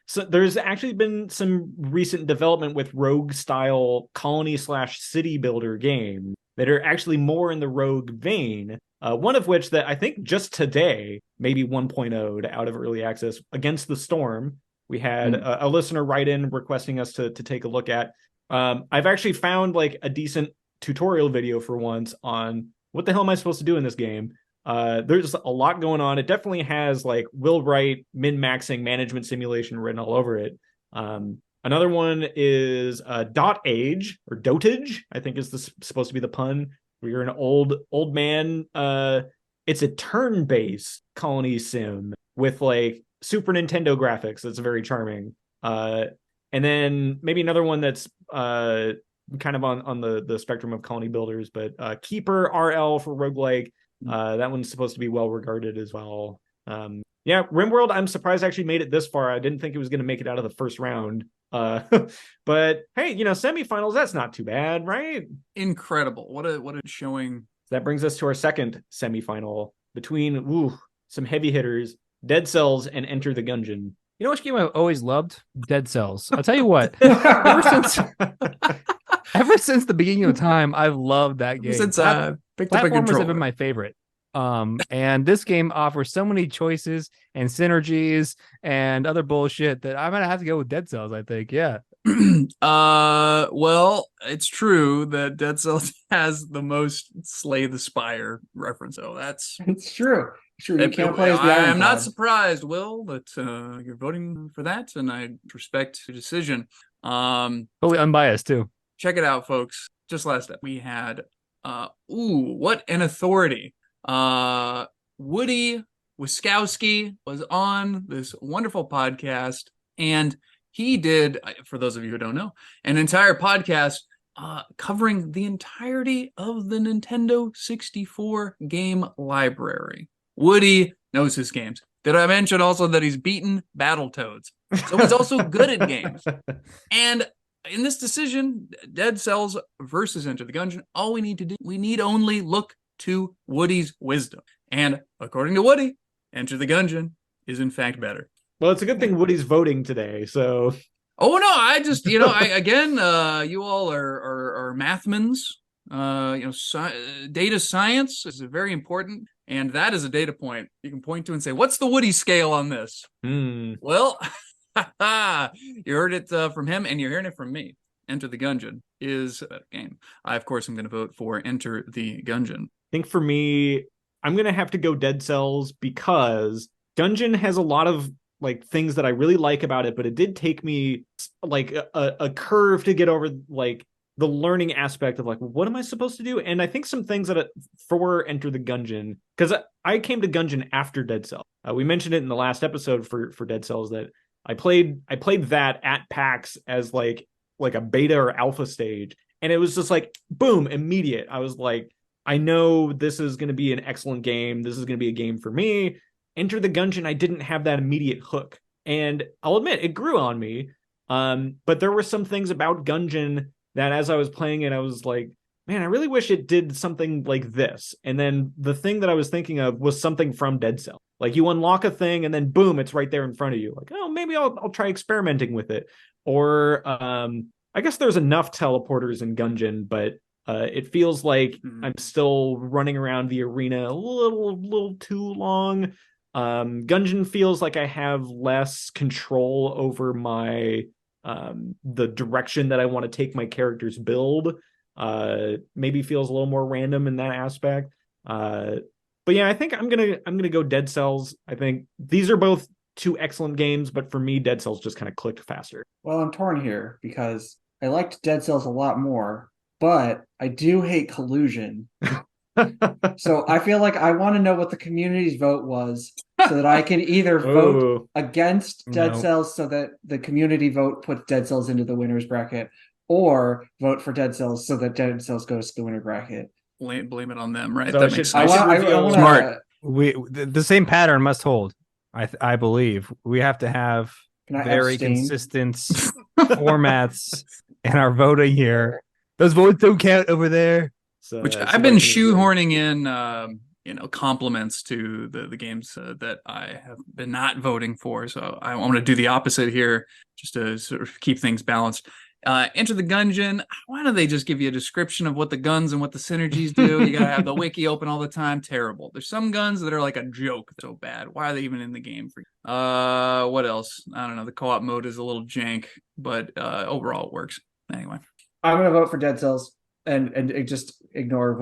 So there's actually been some recent development with rogue style colony/city builder game that are actually more in the rogue vein. One of which that I think just today, maybe 1.0'd out of early access, Against the Storm. We had a listener write in requesting us to take a look at. I've actually found like a decent tutorial video for once on what the hell am I supposed to do in this game. There's a lot going on. It definitely has like Will Wright min-maxing management simulation written all over it. Another one is Dot Age or Dotage, I think is supposed to be the pun. Where you're an old man. It's a turn-based colony sim with like Super Nintendo graphics. That's very charming. And then maybe another one that's kind of on the spectrum of colony builders, but Keeper RL for Roguelike. That one's supposed to be well regarded as well. Yeah, Rimworld, I'm surprised I actually made it this far. I didn't think it was going to make it out of the first round. But hey, semifinals, that's not too bad, right? Incredible. What a showing. That brings us to our second semifinal between some heavy hitters, Dead Cells and Enter the Gungeon. You know which game I've always loved? Dead Cells. I'll tell you what. Ever since the beginning of time, I've loved that game. Since picked up a Platformers controller. have been my favorite. And this game offers so many choices and synergies and other bullshit that I'm gonna have to go with Dead Cells, I think. Yeah. Well, it's true that Dead Cells has the most Slay the Spire reference. Oh, It's true. You can't play as the Iron I'm not God. surprised, Will, that you're voting for that, and I respect your decision. Totally unbiased too. Check it out, folks. Just last up, we had what an authority. Woody Wiskowski was on this wonderful podcast, and he did, for those of you who don't know, an entire podcast covering the entirety of the Nintendo 64 game library. Woody knows his games. Did I mention also that he's beaten Battletoads? So he's also good at games. And in this decision, Dead Cells versus Enter the Gungeon, all we need to do, we need only look to Woody's wisdom. And according to Woody, Enter the Gungeon is in fact better. Well, it's a good thing Woody's voting today, so... Oh, no, I just, you all are mathmans. Data science is very important, and that is a data point you can point to and say, what's the Woody scale on this? Well, you heard it from him, and you're hearing it from me. Enter the Gungeon is a game. I, of course, am going to vote for Enter the Gungeon. I think for me, I'm going to have to go Dead Cells because Gungeon has a lot of like things that I really like about it, but it did take me like a curve to get over like the learning aspect of like, what am I supposed to do? And I think some things that for Enter the Gungeon, because I came to Gungeon after Dead Cells. We mentioned it in the last episode for Dead Cells that I played that at PAX as like a beta or alpha stage, and it was just like boom, immediate. I was like, I know this is going to be an excellent game. This is going to be a game for me. Enter the Gungeon, I didn't have that immediate hook, and I'll admit it grew on me. But there were some things about Gungeon that as I was playing it, I was like, man, I really wish it did something like this. And then the thing that I was thinking of was something from Dead Cell. Like you unlock a thing and then boom, it's right there in front of you. Like, oh, maybe I'll try experimenting with it. Or I guess there's enough teleporters in Gungeon, but it feels like I'm still running around the arena a little too long. Gungeon feels like I have less control over my the direction that I want to take my character's build maybe feels a little more random in that aspect. But yeah, I think I'm gonna go Dead Cells. I think these are both two excellent games, but for me, Dead Cells just kind of clicked faster. Well, I'm torn here because I liked Dead Cells a lot more, but I do hate collusion. So I feel like I want to know what the community's vote was so that I can either vote against Dead Cells so that the community vote puts Dead Cells into the winner's bracket, or vote for Dead Cells so that Dead Cells goes to the winner bracket. Blame it on them, right? So That makes sense. Smart. The same pattern must hold. I believe we have to have very consistent formats in our voting here. Those votes don't count over there. So, which I've been shoehorning in, compliments to the games that I have been not voting for. So I want to do the opposite here, just to sort of keep things balanced. Enter the Gungeon. Why don't they just give you a description of what the guns and what the synergies do? You gotta have the wiki open all the time. Terrible. There's some guns that are like a joke. So bad. Why are they even in the game? What else? I don't know. The co-op mode is a little jank, but overall it works. Anyway, I'm gonna vote for Dead Cells and just ignore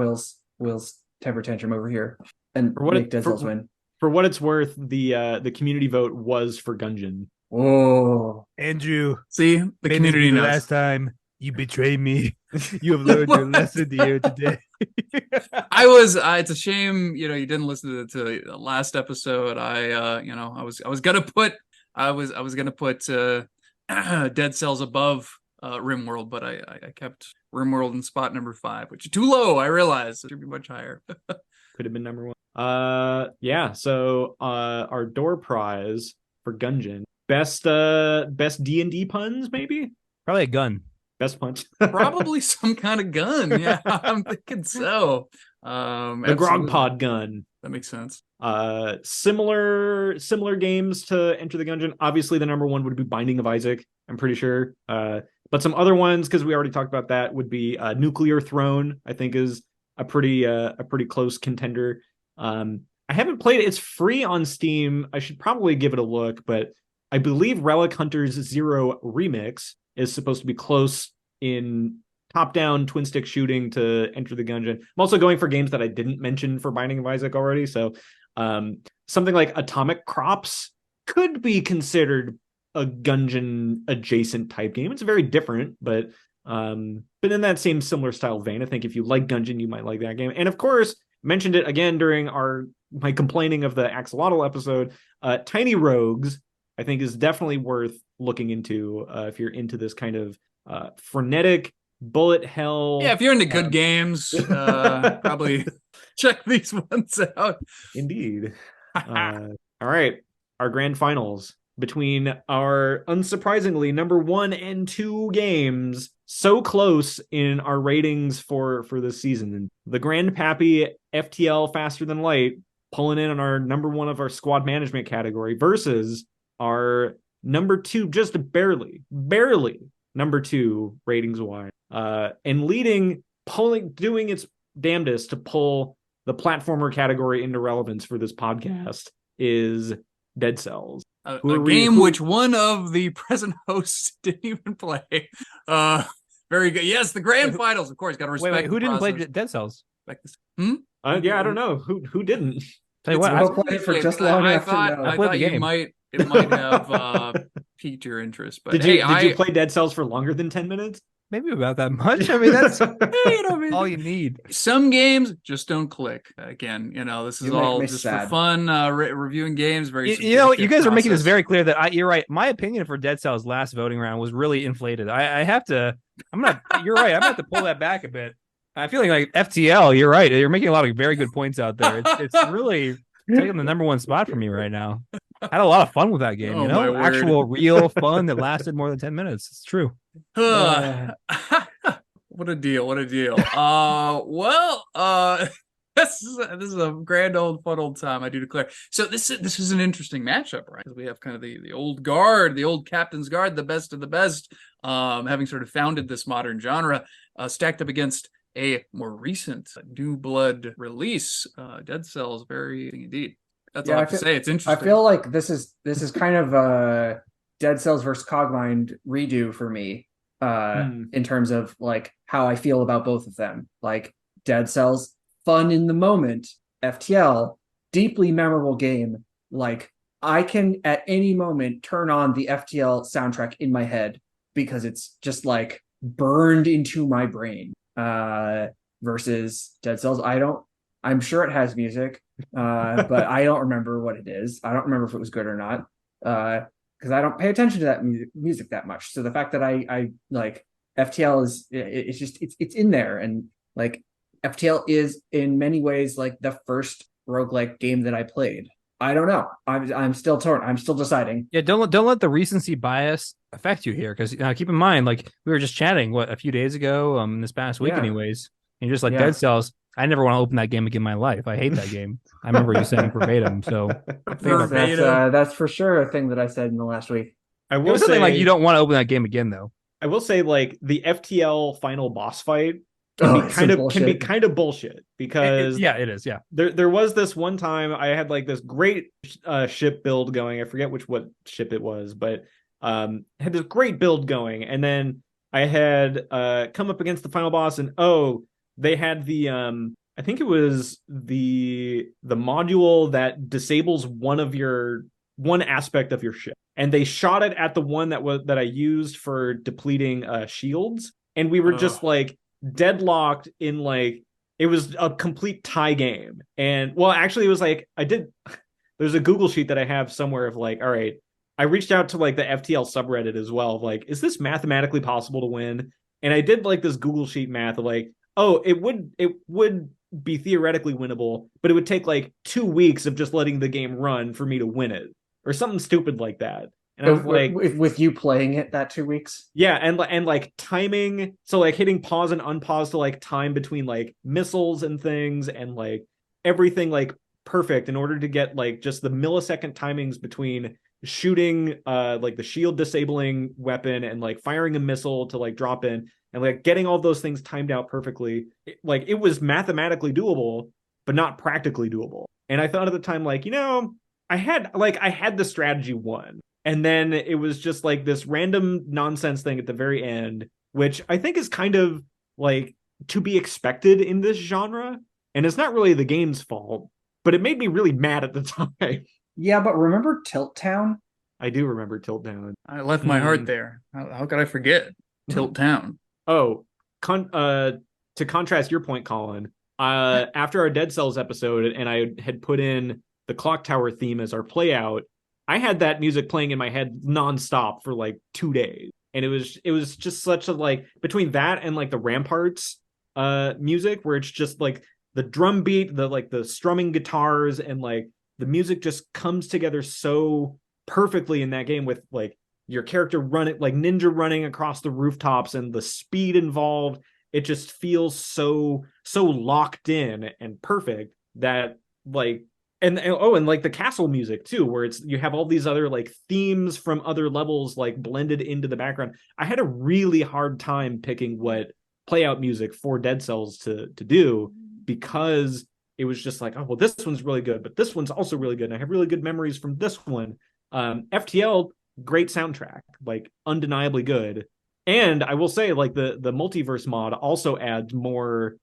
Will's temper tantrum over here and make Dead Cells win. For what it's worth, the community vote was for Gungeon. Oh, Andrew, see, the community knows. Last time you betrayed me. You have learned your lesson here today. It's a shame, you didn't listen to the last episode. I was gonna put Dead Cells above Rimworld, but I kept Rimworld in spot number 5, which is too low. I realized it should be much higher. Could have been number 1. Yeah. So our door prize for Gungeon. Best D&D puns, maybe? Probably a gun. Best punch. Probably some kind of gun. Yeah, I'm thinking so. The GROGPOD gun. That makes sense. Similar games to Enter the Gungeon. Obviously, the number 1 would be Binding of Isaac, I'm pretty sure. But some other ones, because we already talked about that, would be Nuclear Throne, I think is a pretty close contender. I haven't played it. It's free on Steam. I should probably give it a look, but I believe Relic Hunters Zero Remix is supposed to be close in top-down twin-stick shooting to Enter the Gungeon. I'm also going for games that I didn't mention for Binding of Isaac already, so something like Atomic Crops could be considered a Gungeon-adjacent type game. It's very different, but in that same similar style vein. I think if you like Gungeon, you might like that game. And of course, mentioned it again during my complaining of the Axolotl episode, Tiny Rogues, I think is definitely worth looking into if you're into this kind of frenetic bullet hell. Yeah, if you're into good games, probably check these ones out. Indeed. All right, our grand finals between our unsurprisingly number 1 and 2 games, so close in our ratings for this season. The Grandpappy FTL Faster Than Light pulling in on our number 1 of our squad management category versus our number 2, just barely number 2 ratings wise, and doing its damnedest to pull the platformer category into relevance for this podcast is Dead Cells. A game which one of the present hosts didn't even play. Very good. Yes, the grand finals, of course. Got to respect. Wait, who didn't play Dead Cells? Yeah, I don't know who didn't. Tell you what, I played it for just long enough to know. I thought it might have piqued your interest. But did you play Dead Cells for longer than 10 minutes? Maybe about that much. I mean, that's all you need. Some games just don't click. Again, this is all just sad. For fun. Reviewing games, very. You guys are making this very clear that you're right. My opinion for Dead Cells last voting round was really inflated. I have to. You're right. I'm gonna have to pull that back a bit. I feel like FTL. You're right. You're making a lot of very good points out there. It's really taking the number 1 spot for me right now. I had a lot of fun with that game. Actual real fun that lasted more than 10 minutes. It's true. What a deal. This is a grand old fun old time, I do declare. So this is an interesting matchup, right? Because we have kind of the old guard, the old captain's guard, the best of the best, having sort of founded this modern genre, stacked up against a more recent new blood release, Dead Cells. Very indeed. That's all I have to say. It's interesting. I feel like this is kind of Dead Cells versus Cogmind redo for me, in terms of like how I feel about both of them. Like Dead Cells, fun in the moment. FTL, deeply memorable game. Like I can at any moment turn on the FTL soundtrack in my head because it's just like burned into my brain. Versus Dead Cells, I'm sure it has music, but I don't remember what it is. I don't remember if it was good or not, because I don't pay attention to that music that much. So the fact that I like FTL it's just it's in there, and like FTL is in many ways like the first roguelike game that I played. I don't know. I'm still torn. I'm still deciding. Yeah, don't let the recency bias affect you here, because keep in mind, like we were just chatting a few days ago, this past week, Yeah. anyways, and you're just like Yeah. Dead Cells. I never want to open that game again in my life. I hate that game. I remember you saying verbatim. So That's for sure a thing that I said in the last week. I it will was say, something like you don't want to open that game again, though. I will say, like the FTL final boss fight It's some can be bullshit. kind of bullshit because It is. Yeah. there was this one time I had like this great ship build going. I forget what ship it was, but had this great build going, and then I had come up against the final boss, and they had the I think it was the module that disables one aspect of your ship, and they shot it at the one that I used for depleting shields, and we were just like deadlocked in like it was a complete tie game. And well, actually it was like there's a Google sheet that I have somewhere of like, all right, I reached out to like the FTL subreddit as well of like, is this mathematically possible to win? And I did like this Google sheet math of like, it would be theoretically winnable, but it would take like 2 weeks of just letting the game run for me to win it, or something stupid like that. And I was like, with you playing it that 2 weeks. yeah, and like timing, so like hitting pause and unpause to like time between like missiles and things, and like everything like perfect in order to get like just the millisecond timings between shooting like the shield disabling weapon and like firing a missile to like drop in, and like getting all those things timed out perfectly. Like it was mathematically doable, but not practically doable. And I thought at the time, like, I had the strategy one. And then it was just like this random nonsense thing at the very end, which I think is kind of like to be expected in this genre. And it's not really the game's fault, but it made me really mad at the time. Yeah, but remember Tilt Town? I do remember Tilt Down. I left my heart there. How could I forget Tilt Town? Oh, to contrast your point, Colin, after our Dead Cells episode, and I had put in the Clock Tower theme as our play out, I had that music playing in my head nonstop for like 2 days. And it was just such a like, between that and like the Ramparts music, where it's just like the drum beat, the strumming guitars, and like the music just comes together so perfectly in that game, with like your character running like ninja running across the rooftops, and the speed involved. It just feels so locked in and perfect that like, and like the castle music too, where you have all these other like themes from other levels like blended into the background. I had a really hard time picking what play out music for Dead Cells to do, because it was just like, well, this one's really good, but this one's also really good, and I have really good memories from this one. FTL, great soundtrack, like undeniably good. And I will say, like the multiverse mod also adds more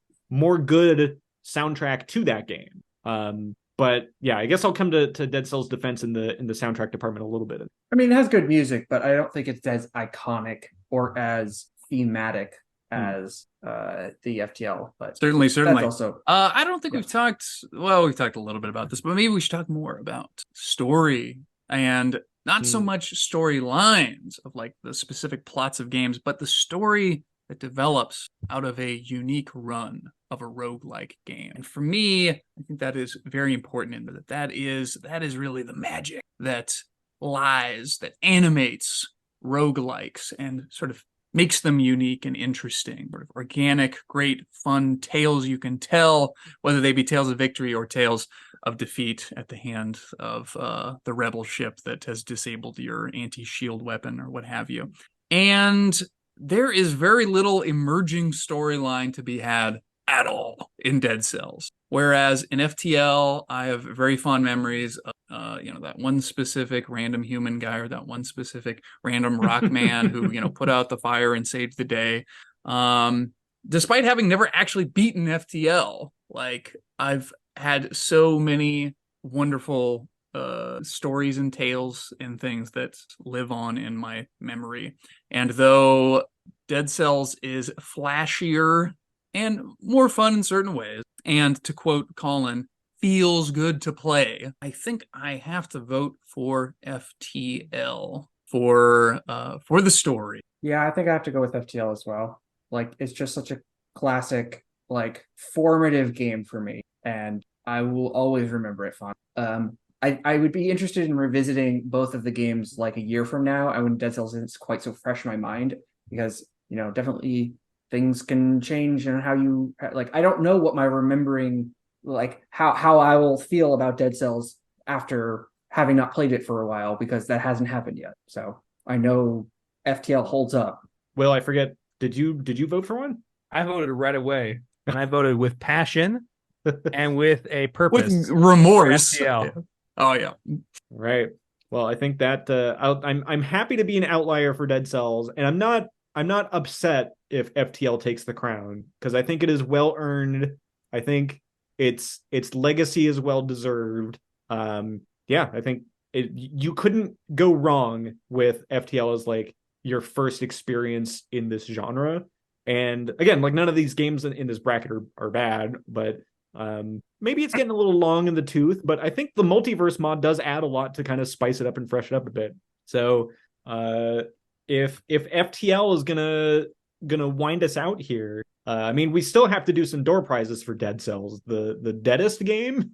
good soundtrack to that game. But yeah, I guess I'll come to Dead Cells' defense in the soundtrack department a little bit. I mean, it has good music, but I don't think it's as iconic or as thematic as the FTL. But Certainly. that's also. I don't think we've talked. Well, we've talked a little bit about this, but maybe we should talk more about story, and not so much storylines of like the specific plots of games, but the story that develops out of a unique run of a roguelike game. And for me, I think that is very important, in that is really the magic that animates roguelikes and sort of makes them unique and interesting. Sort of organic, great, fun tales you can tell, whether they be tales of victory or tales of defeat at the hand of the rebel ship that has disabled your anti-shield weapon or what have you. And there is very little emerging storyline to be had battle in Dead Cells. Whereas in FTL, I have very fond memories of that one specific random human guy or that one specific random rock man who put out the fire and saved the day. Despite having never actually beaten FTL, like I've had so many wonderful stories and tales and things that live on in my memory. And though Dead Cells is flashier and more fun in certain ways, and to quote Colin, feels good to play, I think I have to vote for FTL for the story. Yeah, I think I have to go with FTL as well. Like, it's just such a classic, like, formative game for me, and I will always remember it fond. I would be interested in revisiting both of the games like a year from now, and when Dead Cells isn't quite so fresh in my mind, because definitely things can change and how you like. I don't know what my remembering, like how I will feel about Dead Cells after having not played it for a while, because that hasn't happened yet. So I know FTL holds up. Will, I forget. Did you vote for one? I voted right away, and I voted with passion and with a purpose, with remorse. Yeah. Oh yeah. Right. Well, I think that I'm happy to be an outlier for Dead Cells, and I'm not upset if FTL takes the crown, because I think it is well earned. I think its legacy is well deserved. Yeah, I think you couldn't go wrong with FTL as like your first experience in this genre. And again, like none of these games in this bracket are bad, but maybe it's getting a little long in the tooth, but I think the multiverse mod does add a lot to kind of spice it up and freshen it up a bit. So if FTL is gonna wind us out here, I mean, we still have to do some door prizes for Dead Cells, the deadest game.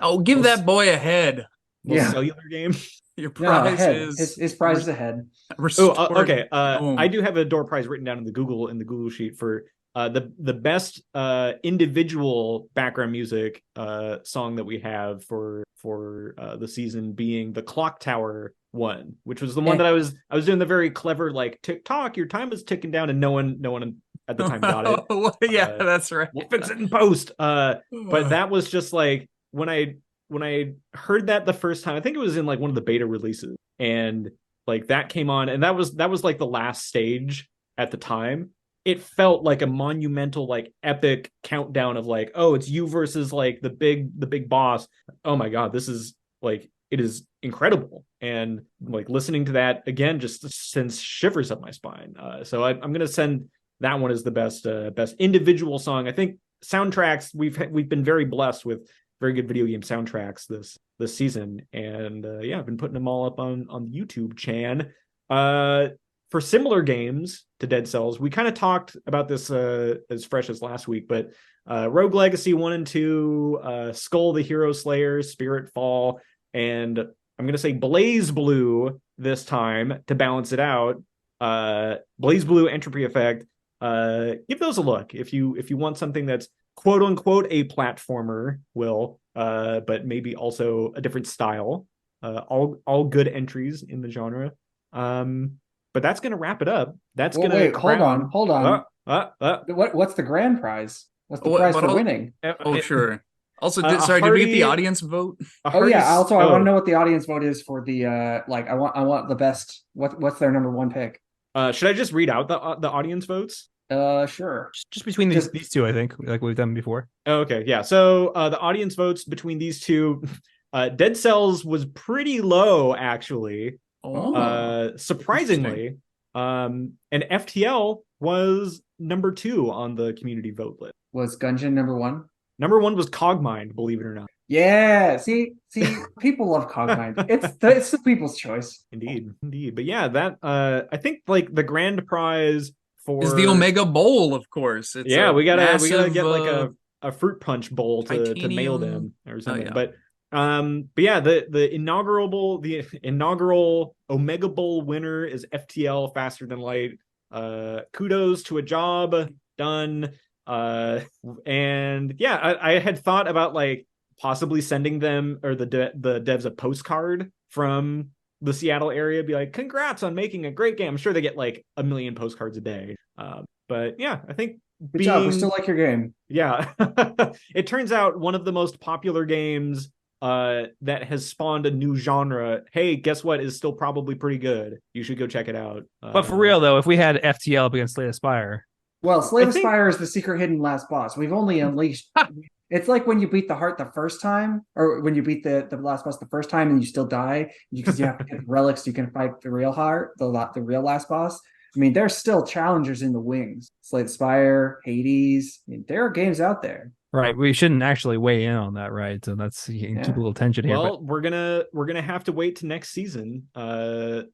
Oh, give that boy a head. Cellular game. Your prize is his prize is a head. Okay. I do have a door prize written down in the Google sheet for the best individual background music song that we have for the season being the Clock Tower one, which was the one that I was doing the very clever like tick tock, your time is ticking down, and no one at the time got it. Yeah, that's right. We'll fix it in post. But that was just like when I heard that the first time, I think it was in like one of the beta releases, and like that came on, and that was like the last stage at the time. It felt like a monumental, like epic countdown of like, oh, it's you versus like the big boss. Oh my God, this is like, it is incredible. And like listening to that again just sends shivers up my spine. So I'm gonna send that one as the best individual song. I think soundtracks, we've been very blessed with very good video game soundtracks this season, and yeah, I've been putting them all up on the YouTube chan. For similar games to Dead Cells, we kind of talked about this as fresh as last week, but Rogue Legacy 1 and 2, Skull the Hero Slayer, Spirit Fall, and I'm going to say Blaze Blue this time to balance it out. Blaze Blue, Entropy Effect. Give those a look if you want something that's quote unquote a platformer, but maybe also a different style. All good entries in the genre. But that's going to wrap it up. That's going to wait. Hold on. What's the grand prize? What's the prize for winning? Oh, sure. Also, did we get the audience vote? Oh yeah. Also, I want to know what the audience vote is for the I want the best. What's their number one pick? Should I just read out the audience votes? Sure. Just between these two, I think, like we've done before. Okay, yeah. So the audience votes between these two, Dead Cells was pretty low actually. Surprisingly, and FTL was number 2 on the community vote list. Was Gungeon number 1? Number 1 was Cogmind, believe it or not. Yeah, see, people love Cogmind. It's the people's choice. Indeed. But yeah, that I think like the grand prize for is the Omegabowl, of course. It's we gotta get like a fruit punch bowl to mail them or something. Oh, yeah. But yeah, the inaugural Omegabowl winner is FTL, Faster Than Light. Kudos to a job done. And yeah, I had thought about like possibly sending them or the devs a postcard from the Seattle area, be like, congrats on making a great game. I'm sure they get like a million postcards a day. But yeah, I think Good job. We still like your game. Yeah. It turns out one of the most popular games that has spawned a new genre, hey, guess what, is still probably pretty good. You should go check it out. But for real though, if we had FTL up against Slay the Spire. Well, Slay the Spire is the secret hidden last boss. We've only unleashed. It's like when you beat the heart the first time, or when you beat the last boss the first time and you still die because you have to get the relics. You can fight the real heart, the real last boss. I mean, there's still challengers in the wings. Slay the Spire, Hades. I mean, there are games out there. Right. We shouldn't actually weigh in on that, right? So that's you can keep a little tension here. Well, we're gonna have to wait to next season. Before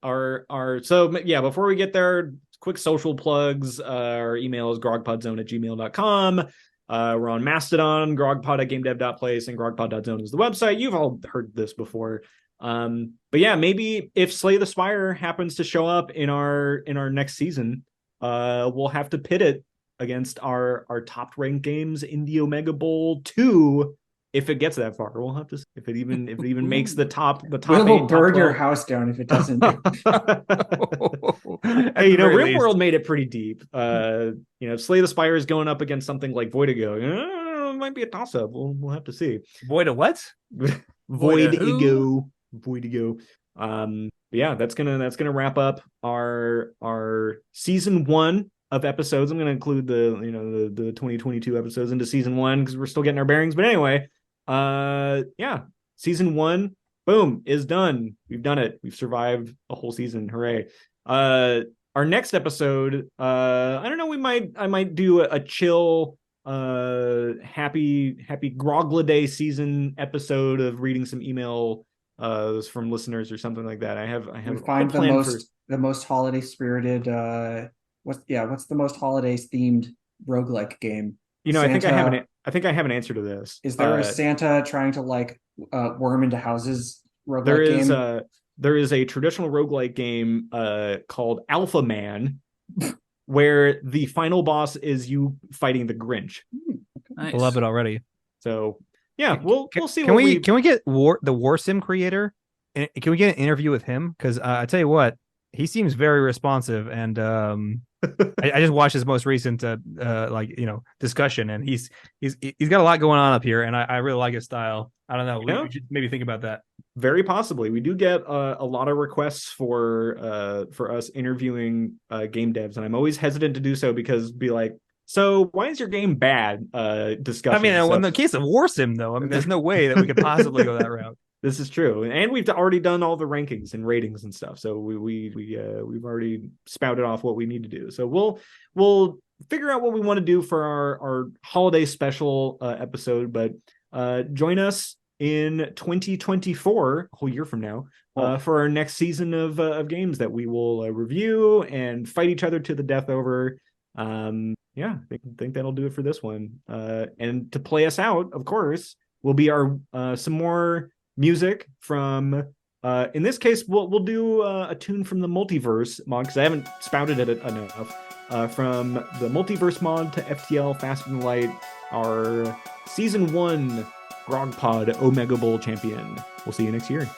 we get there, quick social plugs. Our email is grogpodzone@gmail.com. We're on Mastodon, grogpod@gamedev.place, and grogpod.zone is the website. You've all heard this before. But yeah, maybe if Slay the Spire happens to show up in our next season, we'll have to pit it against our top ranked games in the Omegabowl 2. If it gets that far, we'll have to see if it even makes the top. We'll burn your house down if it doesn't. Hey, Rimworld made it pretty deep. Slay the Spire is going up against something like Voidigo. It might be a toss up. We'll have to see. Void of what? Voidigo. Yeah, that's gonna wrap up our season 1 of episodes. I'm gonna include the 2022 episodes into season 1 because we're still getting our bearings. But anyway, season 1, boom, is done. We've done it. We've survived a whole season. Hooray! Our next episode, I don't know. I might do a chill, happy Grogliday season episode of reading some email from listeners or something like that. I have we find the most holiday spirited what's the most holidays themed roguelike game? Santa, I think I have an answer to this. Is there a Santa trying to worm into houses roguelike game? There is a traditional roguelike game called Alpha Man where the final boss is you fighting the Grinch. Nice. I love it already. So yeah, we'll see. Can we get the War Sim creator? Can we get an interview with him? Because I tell you what, he seems very responsive, and I just watched his most recent discussion, and he's got a lot going on up here, and I really like his style. I don't know. We should maybe think about that. Very possibly. We do get a lot of requests for us interviewing game devs, and I'm always hesitant to do so because be like, so why is your game bad? Discussion. I mean, in the case of War Sim, though, I mean, there's no way that we could possibly go that route. This is true, and we've already done all the rankings and ratings and stuff. So we've already spouted off what we need to do. So we'll figure out what we want to do for our holiday special episode. But join us in 2024, a whole year from now, for our next season of games that we will review and fight each other to the death over. I think that'll do it for this one. And to play us out, of course, will be our some more music from in this case we'll do a tune from the Multiverse mod because I haven't spouted it enough. From the Multiverse mod to FTL Faster Than Light, our season 1 GROGPOD Omegabowl champion. We'll see you next year.